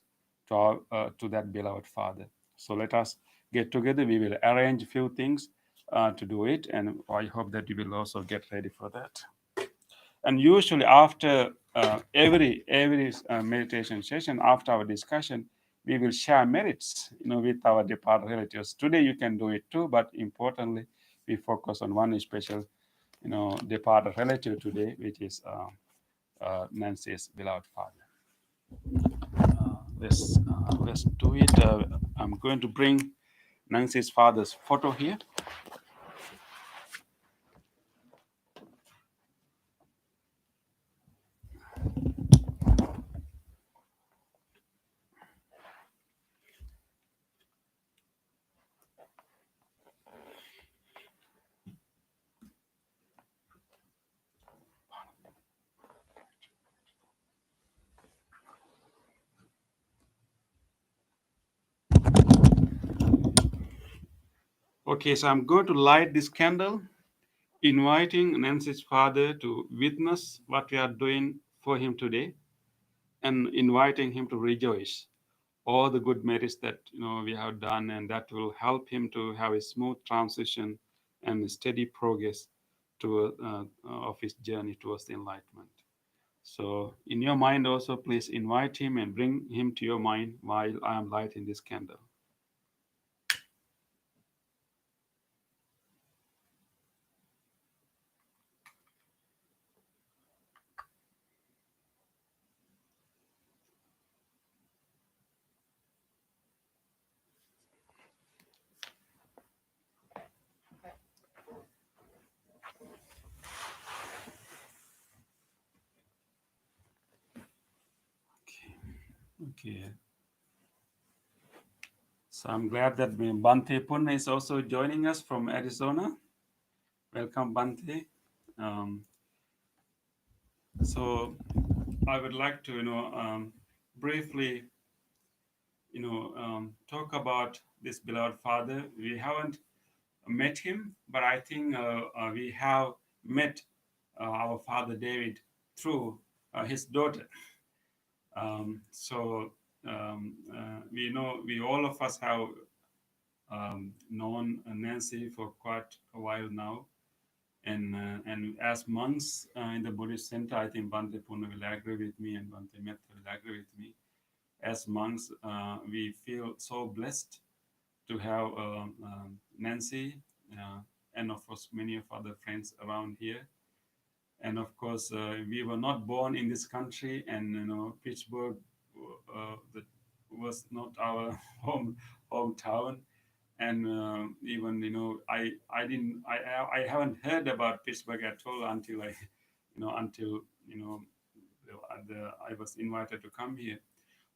to that beloved father. So let us get together. We will arrange a few things to do it, and I hope that you will also get ready for that. And usually after every meditation session, after our discussion, we will share merits, with our departed relatives. Today you can do it too, but importantly, we focus on one special, departed relative today, which is Nancy's beloved father. Let's do it. I'm going to bring Nancy's father's photo here. Okay, so I'm going to light this candle, inviting Nancy's father to witness what we are doing for him today, and inviting him to rejoice all the good merits that we have done, and that will help him to have a smooth transition and steady progress to of his journey towards the enlightenment. So, in your mind also, please invite him and bring him to your mind while I am lighting this candle. Okay. So I'm glad that Bante Pun is also joining us from Arizona. Welcome, Bante. Um, so I would like to, briefly, talk about this beloved father. We haven't met him, but I think we have met our father David through his daughter. So we know we all of us have known Nancy for quite a while now, and as monks in the Buddhist center, I think Bante Puna will agree with me, and Bante Metta will agree with me. As monks, we feel so blessed to have Nancy and of course many of other friends around here. And of course, we were not born in this country, and Pittsburgh that was not our hometown. And even I haven't heard about Pittsburgh at all until I was invited to come here.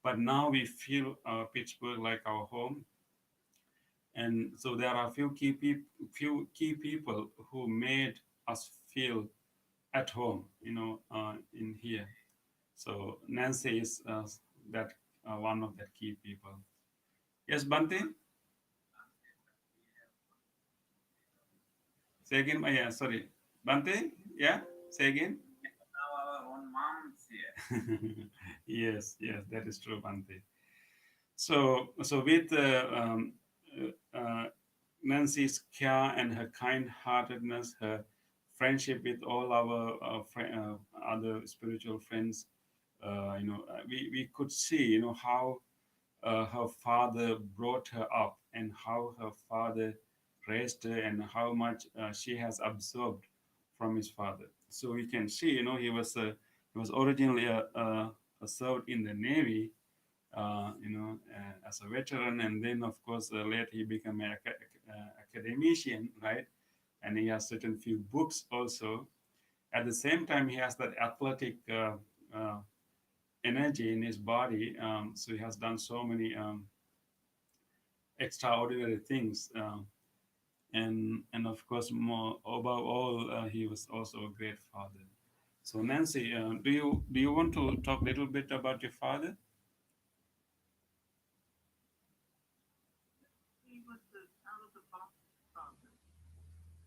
But now we feel Pittsburgh like our home, and so there are few key people who made us feel at home, in here. So Nancy is that one of the key people. Yes, Bante. Say again. Yeah, sorry, Bante. Yeah, say again. Now our own moms here. Yes, yes, that is true, Bante. So with Nancy's care and her kind-heartedness, her friendship with all our other spiritual friends, we could see, how her father brought her up, and how her father raised her, and how much she has absorbed from his father. So we can see, he was originally served in the navy, as a veteran, and then of course later he became an academician, right? And he has certain few books also. At the same time, he has that athletic uh, energy in his body, so he has done so many extraordinary things, and of course, more above all, he was also a great father. So Nancy, do you want to talk a little bit about your father? He was out of the box father.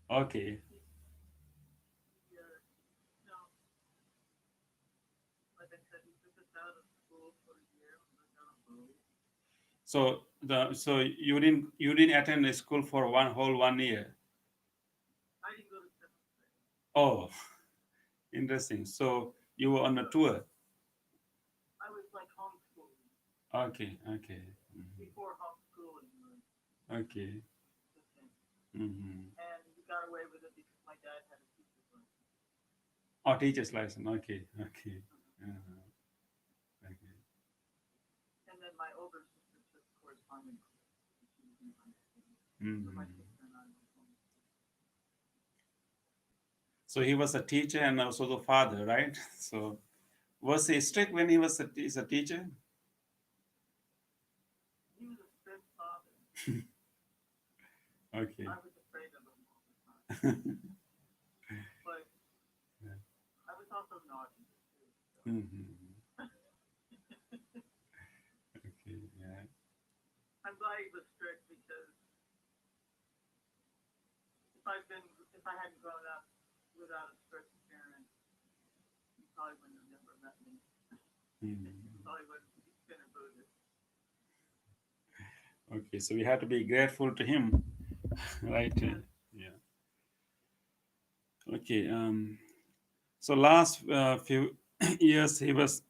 Okay. He, you know, like I said, he took us out of school for a year. We lived on a boat. So you didn't attend the school for one whole 1 year. I didn't go to seventh grade. Oh, interesting. So you were on a tour. I was like homeschooling Okay, okay, before homeschooling was okay. the thing, Mm-hmm. and we got away with it because my dad had a teacher's license. Oh, teacher's license. Okay, okay. Uh-huh. Okay. And then my older sister took correspondence courses. She was in high school, so my Mm-hmm. sister and I were homeschooled. So he was a teacher and also the father, right? So was he strict when he was is a teacher? He was a strict father. Okay. I was afraid of him all the time, but I was also naughty too. So. Mm-hmm. Okay. Yeah. I'm glad he was strict because if I hadn't grown up without a strict parent, you probably wouldn't have never met me. You Mm-hmm. probably wouldn't have been a Buddhist. Okay. So we have to be grateful to him, right? Yes. Yeah. Okay. So last few years he was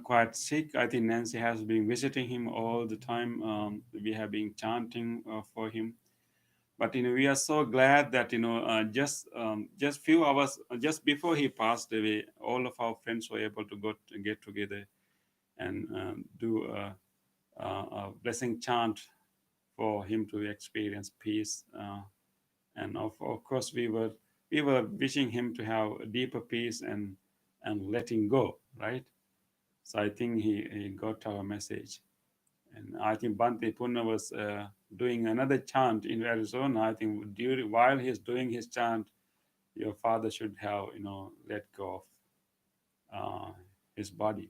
quite sick. I think Nancy has been visiting him all the time. We have been chanting for him. But we are so glad that just few hours just before he passed away, all of our friends were able to get together and do a blessing chant for him to experience peace. And of course, we were we were wishing him to have a deeper peace and letting go, right? So I think he got our message. And I think Bhante Punna was doing another chant in Arizona. I think while he's doing his chant, your father should have, let go of his body.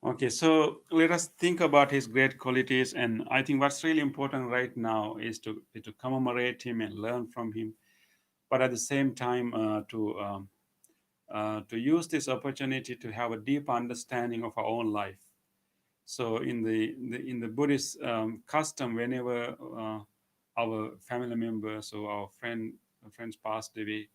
Okay, so let us think about his great qualities. And I think what's really important right now is to commemorate him and learn from him, but at the same time to use this opportunity to have a deep understanding of our own life. So in the Buddhist custom, whenever our family members or our friends passed away,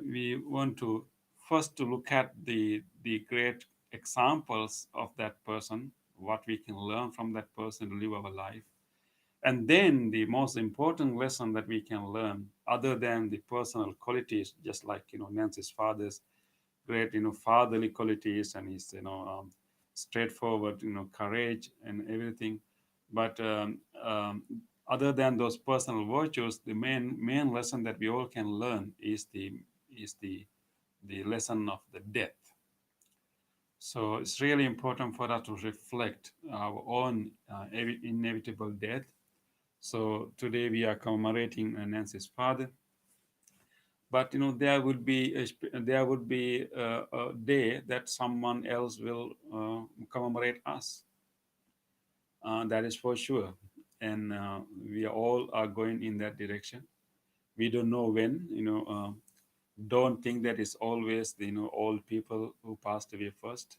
we want to first to look at the great examples of that person, what we can learn from that person to live our life, and then the most important lesson that we can learn, other than the personal qualities, just like Nancy's father's great fatherly qualities and his straightforward courage and everything, but other than those personal virtues, the main lesson that we all can learn is the lesson of the death. So it's really important for us to reflect our own inevitable death. So today we are commemorating Nancy's father, but there would be a day that someone else will commemorate us. That is for sure, and we all are going in that direction. We don't know when. Don't think that it's always the old people who passed away first.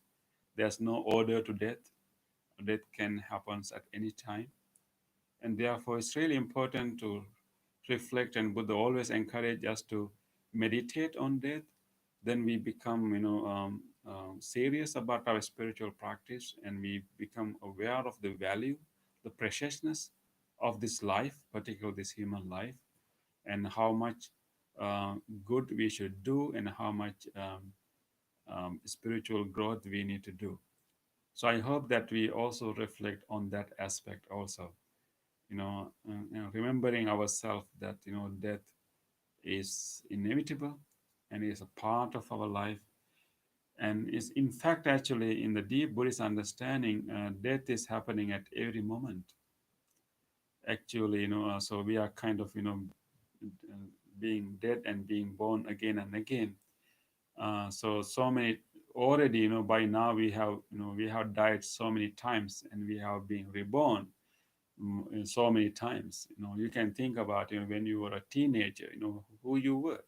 There's no order to death. Death can happen at any time, and therefore it's really important to reflect. And Buddha always encourage us to meditate on death. Then we become serious about our spiritual practice, and we become aware of the value, the preciousness of this life, particularly this human life, and how much uh, good we should do, and how much spiritual growth we need to do. So I hope that we also reflect on that aspect also, remembering ourselves that death is inevitable and is a part of our life, and is in fact actually in the deep Buddhist understanding, death is happening at every moment. Actually, so we are kind of being dead and being born again and again. So many already, by now we have died so many times, and we have been reborn so many times. You can think about when you were a teenager, who you were,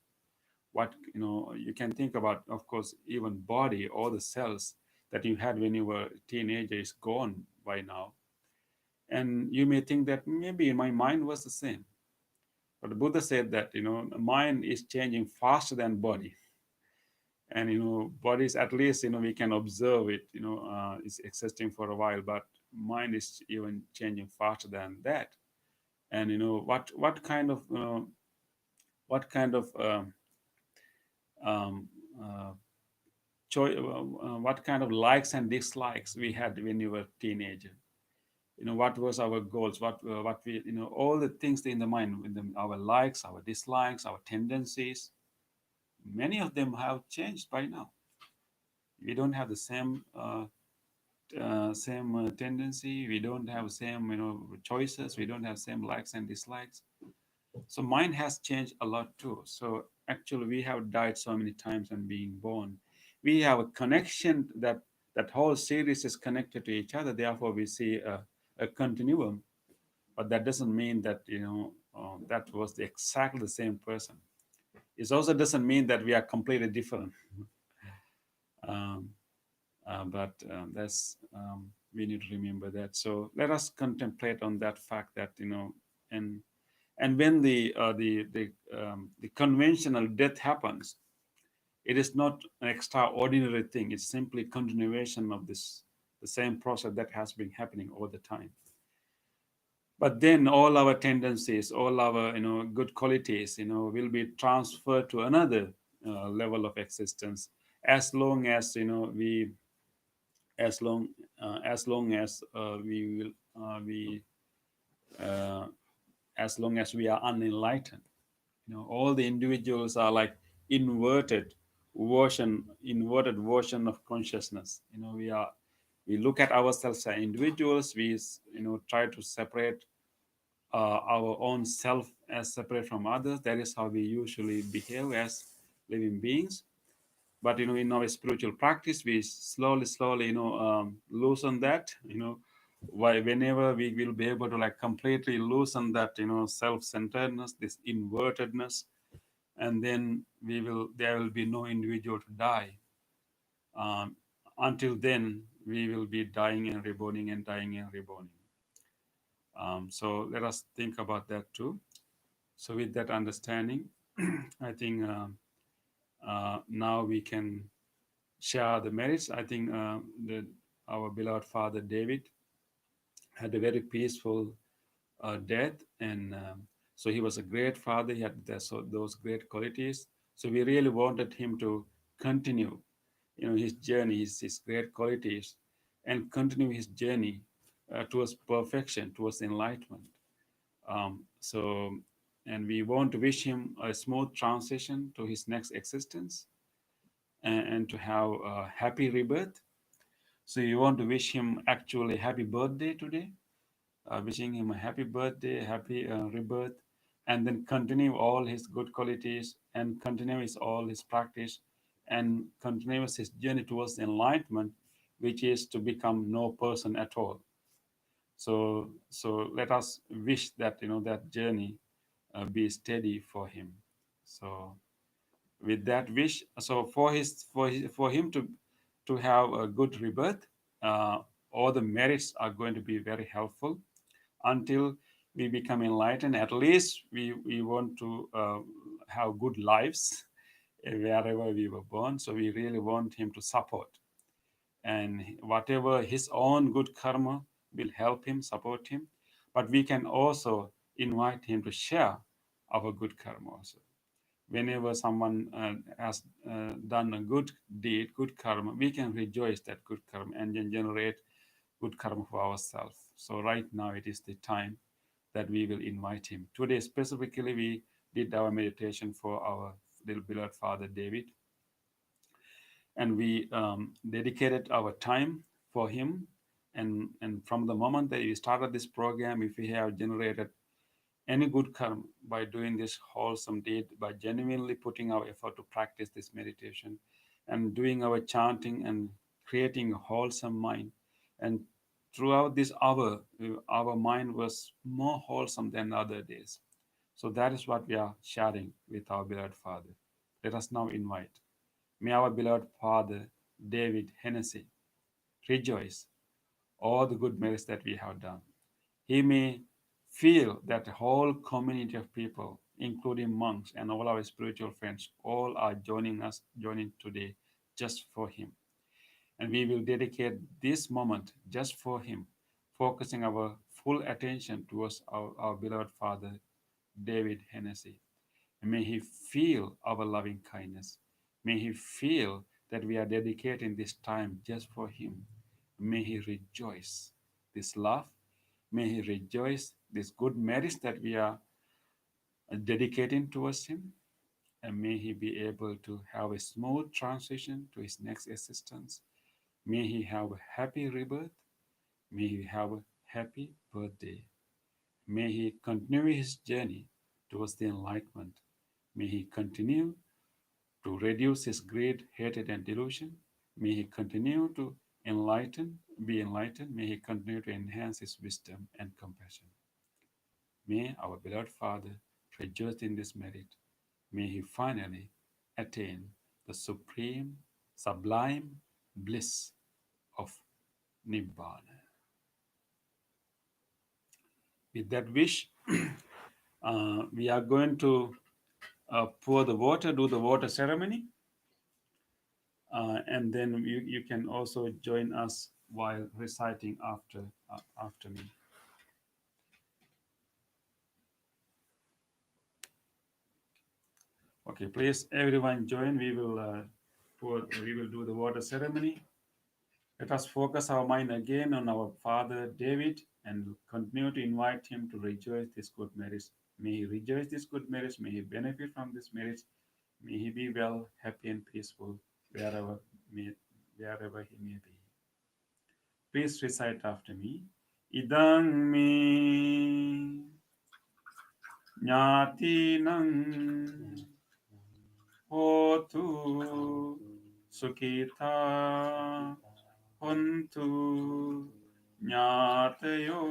what you can think about. Of course, even body, all the cells that you had when you were a teenager is gone by now, and you may think that maybe my mind was the same. But the Buddha said that the mind is changing faster than body, and bodies, at least we can observe it, it's existing for a while, but mind is even changing faster than that. And what kind of um, uh, what kind of likes and dislikes we had when you were a teenager. What was our goals, what we all the things in the mind, our likes, our dislikes, our tendencies, many of them have changed by now. We don't have the same tendency. We don't have same choices. We don't have same likes and dislikes. So mind has changed a lot too. So actually, we have died so many times and being born. We have a connection, that whole series is connected to each other. Therefore, we see a continuum. But that doesn't mean that that was exactly the same person. It also doesn't mean that we are completely different. Um, but that's we need to remember that. So let us contemplate on that fact that and when the conventional death happens, it is not an extraordinary thing. It's simply continuation of the same process that has been happening all the time. But then all our tendencies, all our good qualities, will be transferred to another level of existence, as long as we as long as we will we uh, as long as we are unenlightened. All the individuals are like inverted version of consciousness. We look at ourselves as individuals. We try to separate our own self as separate from others. That is how we usually behave as living beings. But in our spiritual practice, we slowly loosen that. Whenever we will be able to like completely loosen that self-centeredness, this invertedness, and then there will be no individual to die. Until then, we will be dying and reborning and dying and reborning. So let us think about that too. So with that understanding, I think now we can share the merits. I think our beloved father David had a very peaceful death, and so he was a great father. He had those great qualities. So we really wanted him to continue, his journey, his great qualities, and continue his journey towards perfection, towards enlightenment. So, and we want to wish him a smooth transition to his next existence, and to have a happy rebirth. So you want to wish him actually happy birthday today, wishing him a happy birthday, happy rebirth, and then continue all his good qualities and continue all his practice and continues his journey towards enlightenment, which is to become no person at all. So let us wish that that journey be steady for him. So with that wish, so for him to have a good rebirth, all the merits are going to be very helpful until we become enlightened. At least we want to have good lives wherever we were born. So we really want him to support, and whatever his own good karma will help him, support him. But we can also invite him to share our good karma also. Whenever someone has done a good deed, good karma, we can rejoice that good karma and then generate good karma for ourselves. So right now it is the time that we will invite him. Today specifically we did our meditation for our little beloved father David, and we dedicated our time for him. And from the moment that we started this program, if we have generated any good karma by doing this wholesome deed, by genuinely putting our effort to practice this meditation and doing our chanting and creating a wholesome mind, and throughout this hour our mind was more wholesome than other days. So that is what we are sharing with our beloved father. Let us now invite, may our beloved father David Hennessy rejoice all the good merits that we have done. He may feel that the whole community of people, including monks and all our spiritual friends, all are joining today just for him. And we will dedicate this moment just for him, focusing our full attention towards our beloved father, David Hennessy. And may he feel our loving kindness. May he feel that we are dedicating this time just for him. May he rejoice this love. May he rejoice this good merits that we are dedicating towards him. And may he be able to have a smooth transition to his next existence. May he have a happy rebirth. May he have a happy birthday. May he continue his journey towards the enlightenment. May he continue to reduce his greed, hatred, and delusion. May he continue to be enlightened. May he continue to enhance his wisdom and compassion. May our beloved Father rejoice in this merit. May he finally attain the supreme, sublime bliss of Nibbana. With that wish, we are going to pour the water, do the water ceremony, and then you can also join us while reciting after me. Okay, please everyone join. We will do the water ceremony. Let us focus our mind again on our father David and continue to invite him to rejoice this good merits. May he rejoice this good merits. May he benefit from this merits. May he be well, happy, and peaceful may, wherever he may be. Please recite after me. Idang me nyati nang hotu sukita hontu nyatayo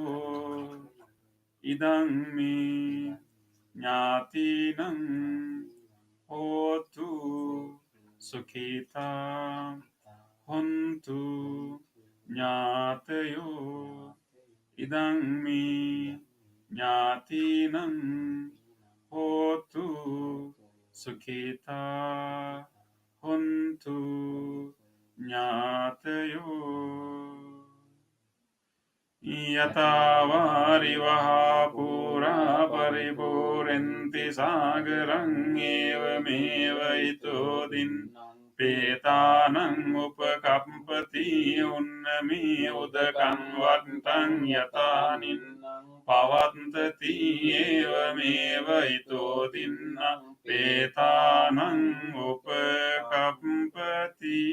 idang me nyati nang hotu sukita hontu nyatayo idang me nyati nang hotu sukita hontu nyatayo yatavarivaha pura paripurenti sagarang evameva itodin petanang upakampati unnami udakang vantang yatanin pavantati evameva itodin petanang upakampati.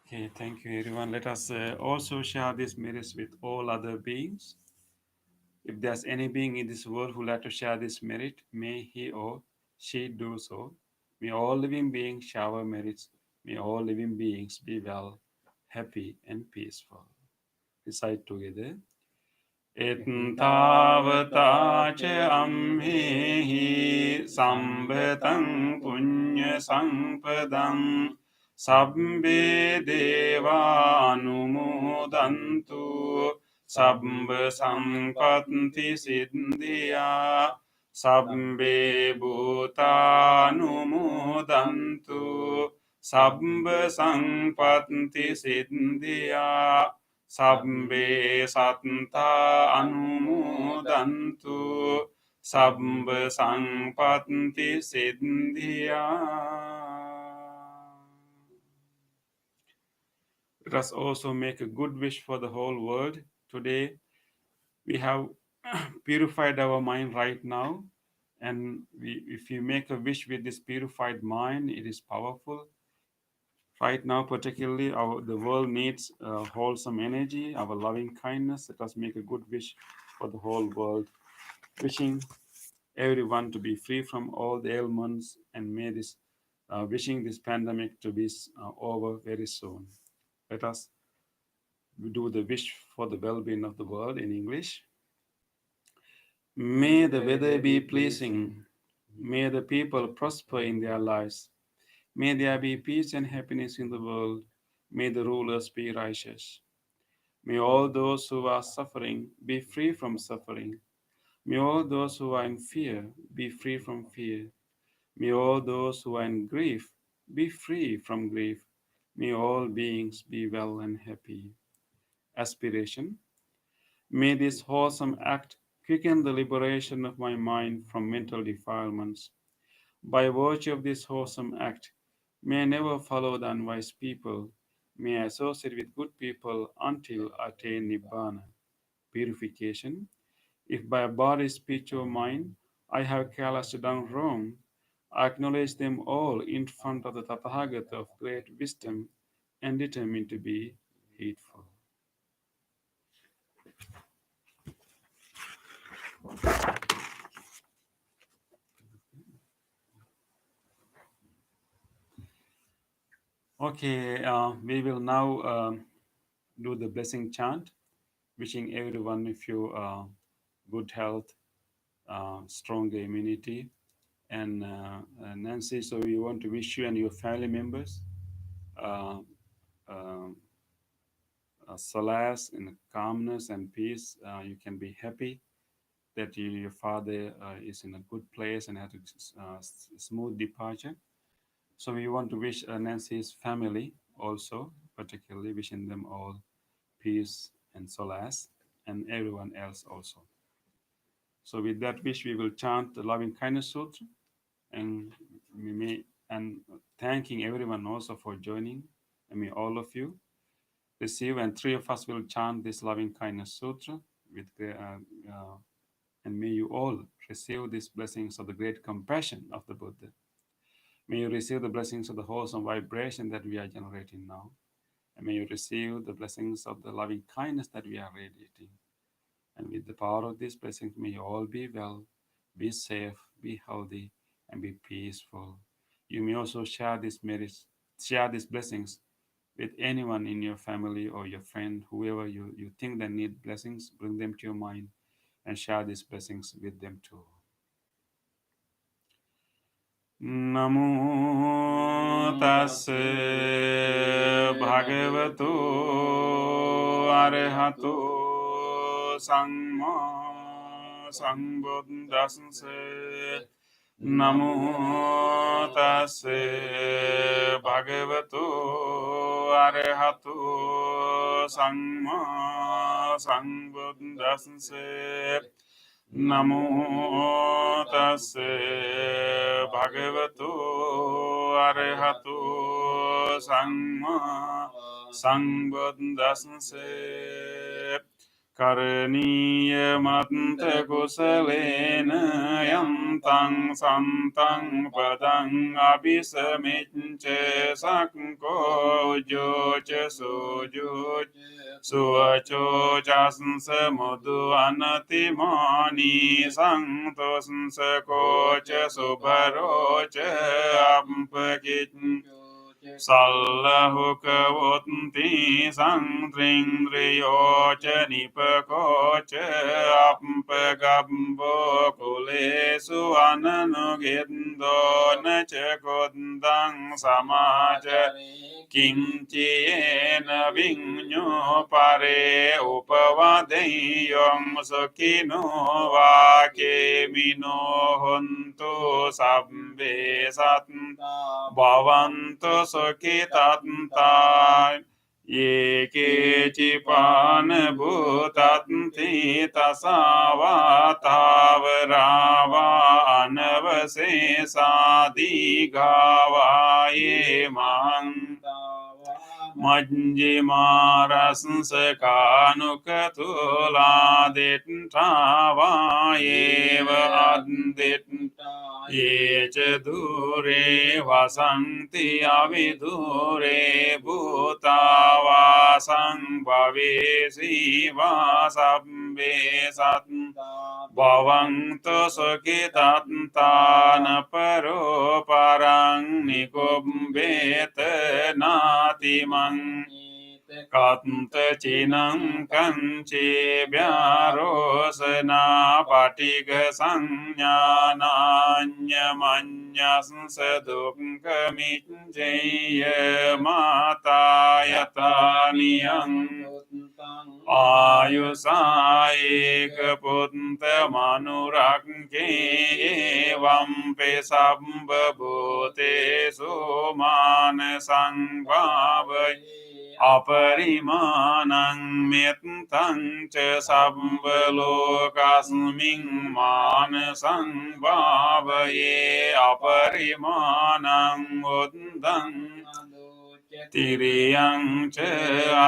Okay, thank you everyone. Let us also share this merits with all other beings. If there's any being in this world who would like to share this merit, may he or she do so. May all living beings shower merits. May all living beings be well, happy, and peaceful. Recite together. Ettavata cha amhehi sambhatam punya sampadam sabbe deva anumodantu sabba sampatti siddhya sabbe bhuta anumodantu sabba sampatti siddhya sabbe satta anumodantu sabba sampatti siddhya. Let us also make a good wish for the whole world. Today we have purified our mind right now, and if you make a wish with this purified mind, it is powerful. Right now, particularly, the world needs wholesome energy, our loving kindness. Let us make a good wish for the whole world, wishing everyone to be free from all the ailments, and may this, wishing this pandemic to be over very soon. Let us do the wish for the well-being of the world in English. May the weather be pleasing. May the people prosper in their lives. May there be peace and happiness in the world. May the rulers be righteous. May all those who are suffering be free from suffering. May all those who are in fear be free from fear. May all those who are in grief be free from grief. May all beings be well and happy. Aspiration. May this wholesome act quicken the liberation of my mind from mental defilements. By virtue of this wholesome act, may I never follow the unwise people. May I associate with good people until I attain Nibbana. Purification. If by body, speech, or mind I have carelessly done wrong, I acknowledge them all in front of the Tathagata of great wisdom and determine to be heedful. Okay, we will now do the blessing chant, wishing everyone of you good health, strong immunity. And Nancy, so we want to wish you and your family members uh, uh, solace and calmness and peace. You can be happy that your father is in a good place and had a smooth departure. So we want to wish Nancy's family also, particularly wishing them all peace and solace, and everyone else also. So with that wish, we will chant the Loving Kindness Sutra, and thanking everyone also for joining. And may all of you receive, and three of us will chant this Loving Kindness Sutra with and may you all receive these blessings of the great compassion of the Buddha. May you receive the blessings of the wholesome vibration that we are generating now. And may you receive the blessings of the loving kindness that we are radiating. And with the power of these blessings, may you all be well, be safe, be healthy, and be peaceful. You may also share these blessings with anyone in your family or your friend, whoever you think that need blessings, bring them to your mind and share these blessings with them too. Namo tassa bhagavato arahato samma sambuddhassa. Namo tassa bhagavato arahato samma sambuddhassa. Namo tassa bhagavato arahato samma sambuddhassa. Karaniya matta kusalena yantang santang padang abhisamicca sakko jocha sojo suacho chasansa modu anatimani santosansa kocha subarocha ampakit Sallahu kavotti sangtrindriyo cha nipako cha ampagabbo kulesu ananugindo na cha kodang samaja kinchiyena vignyo pare upavadeyom sukino vakemino hontu sabbe satna bhavantu sukhitattai ye kechipān bhūtatthi tasāvātāvarāvā anavasesādīgāvā ye mahaṃ Majjimārasnsakānukatulāditṭhāvā yeva addiṭṭhā ye ca dure vasanti avidure bhūtā vasang bhavesi vasabbe satn bhavantu sukhitattāna paro parang nikumbeta natimang Kanta chinang kanche vyarosana patiga sanjnananya manyasansa dukkhamicchaya mata yataniyang ayusaika punta manurake vampe sambha bhutesu manasang bhavai aparimanang mettang ca sambhalokasming manasang bhavaye aparimanang uddang tiriyang ca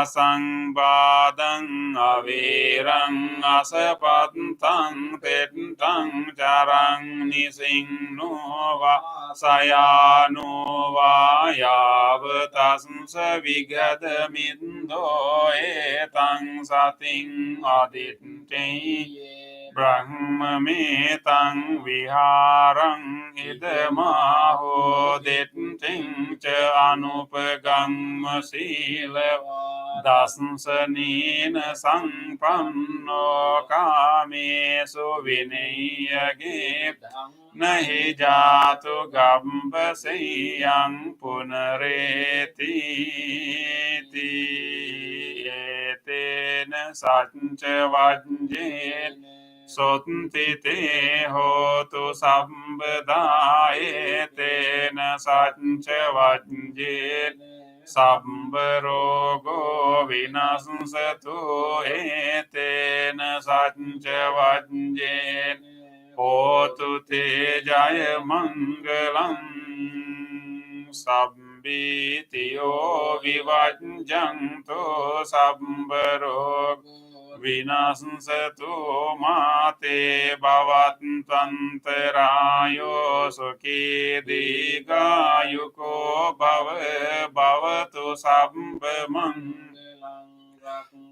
asangbādang avirang asapatang tettang carang nisingno va sayano va yavatasam vigadamindo etang sating aditte Brahma metang viharang idamaho ditting ca anupagam sila dasansanina sangpanno kamesu vinayagip nahi jatu gambaseyang punareti etena satcha vajjet Sotanti te hotu sambhada etena satcha vajjet Sambharogo vinasansatu etena satcha vajjet Hotu te jaya mangalam sabbitiyo vivajjanto sabbarog vinasatu mate bhavatantarayo sukhi digayuko bhavatu sabbamang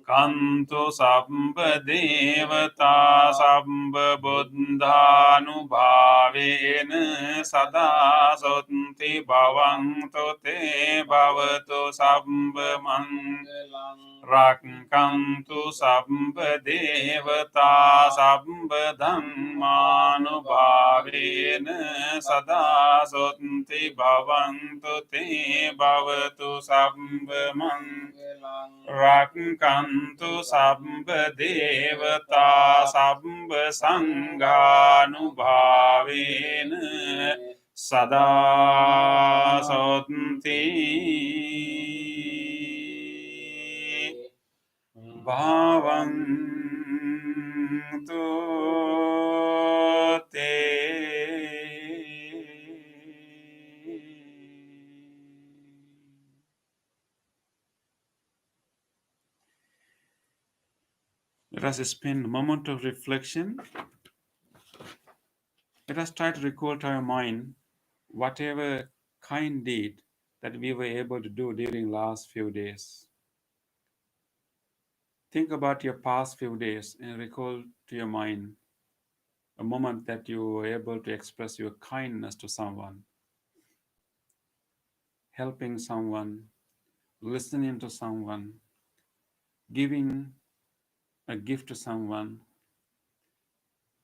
Kantu sabba devata sabba buddhanubhavena sada sotthi bhavantu te bhavatu sabba mangalang Rakkantu sabba devata sabba dhammanubhavena sada sotthi bhavantu te bhavatu sabba mangalang Rakkantu sabba devata sabba sanghanubhavena sada sotthi bhavantu te. Let us spend a moment of reflection. Let us try to recall to our mind whatever kind deed that we were able to do during last few days. Think about your past few days and recall to your mind a moment that you were able to express your kindness to someone, helping someone, listening to someone, giving a gift to someone.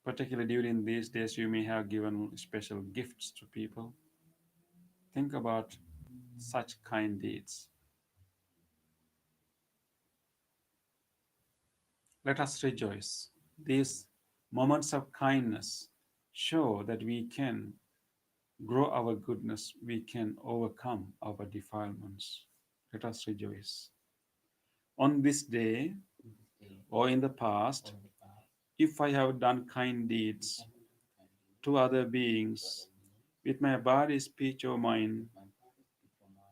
Particularly during these days, you may have given special gifts to people. Think about such kind deeds. Let us rejoice. These moments of kindness show that we can grow our goodness, we can overcome our defilements. Let us rejoice. On this day or in the past, if I have done kind deeds to other beings with my body, speech, or mind,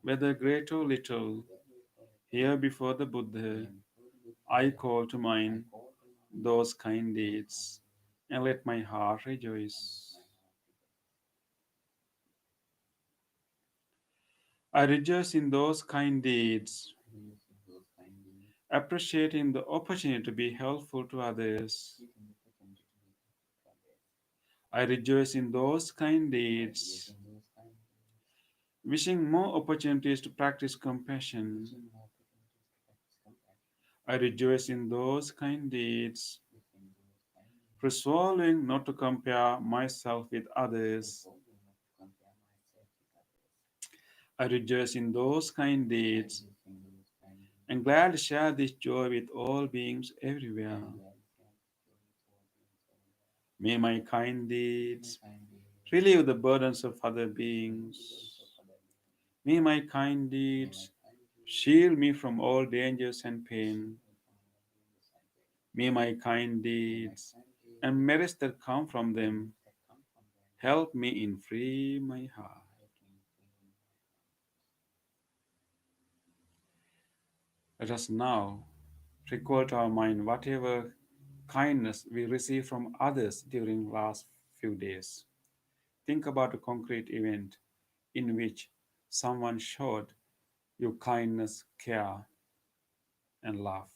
whether great or little, here before the Buddha, I call to mind those kind deeds and let my heart rejoice. I rejoice in those kind deeds, appreciating the opportunity to be helpful to others. I rejoice in those kind deeds, wishing more opportunities to practice compassion. I rejoice in those kind deeds, resolving not to compare myself with others. I rejoice in those kind deeds and glad to share this joy with all beings everywhere. May my kind deeds relieve the burdens of other beings. May my kind deeds shield me from all dangers and pain. May my kind deeds and merits that come from them help me in free my heart. Let us now recall to our mind whatever kindness we received from others during last few days. Think about a concrete event in which someone showed you kindness, care, and love.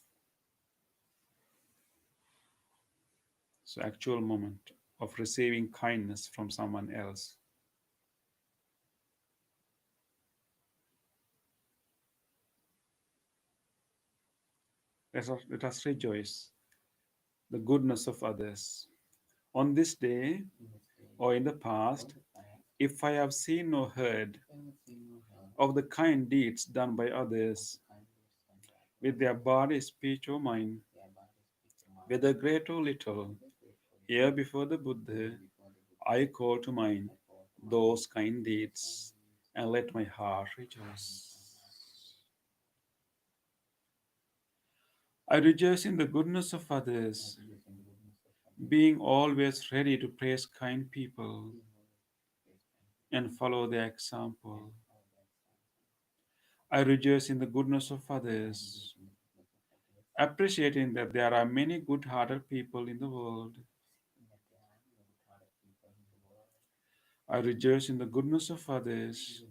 So actual moment of receiving kindness from someone else. Let us rejoice the goodness of others. On this day or in the past, if I have seen or heard of the kind deeds done by others with their body, speech, or mind, whether great or little, here before the Buddha, I call to mind those kind deeds and let my heart rejoice. I rejoice in the goodness of others, being always ready to praise kind people and follow their example. I rejoice in the goodness of others, appreciating that there are many good hearted people in the world. I rejoice in the goodness of others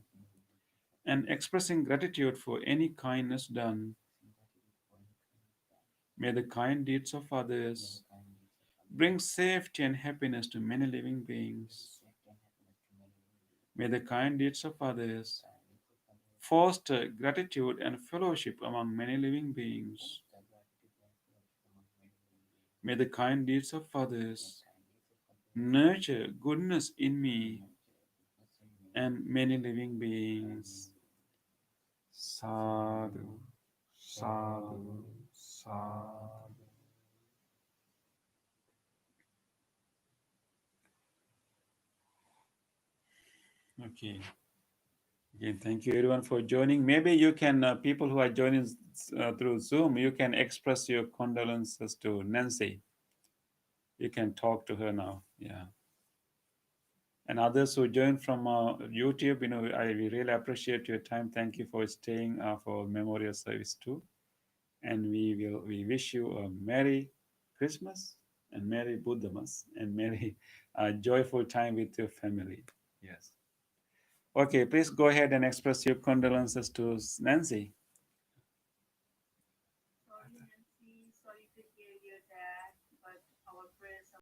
and expressing gratitude for any kindness done. May the kind deeds of others bring safety and happiness to many living beings. May the kind deeds of others foster gratitude and fellowship among many living beings. May the kind deeds of others nurture goodness in me and many living beings. Sadhu, sadhu, sadhu. Okay. Again, thank you everyone for joining. Maybe you can, people who are joining through Zoom, you can express your condolences to Nancy. You can talk to her now. Yeah. And others who join from YouTube, we really appreciate your time. Thank you for staying for memorial service too. And we wish you a Merry Christmas and Merry Buddhamas and Merry joyful time with your family. Yes. Okay, please go ahead and express your condolences to Nancy.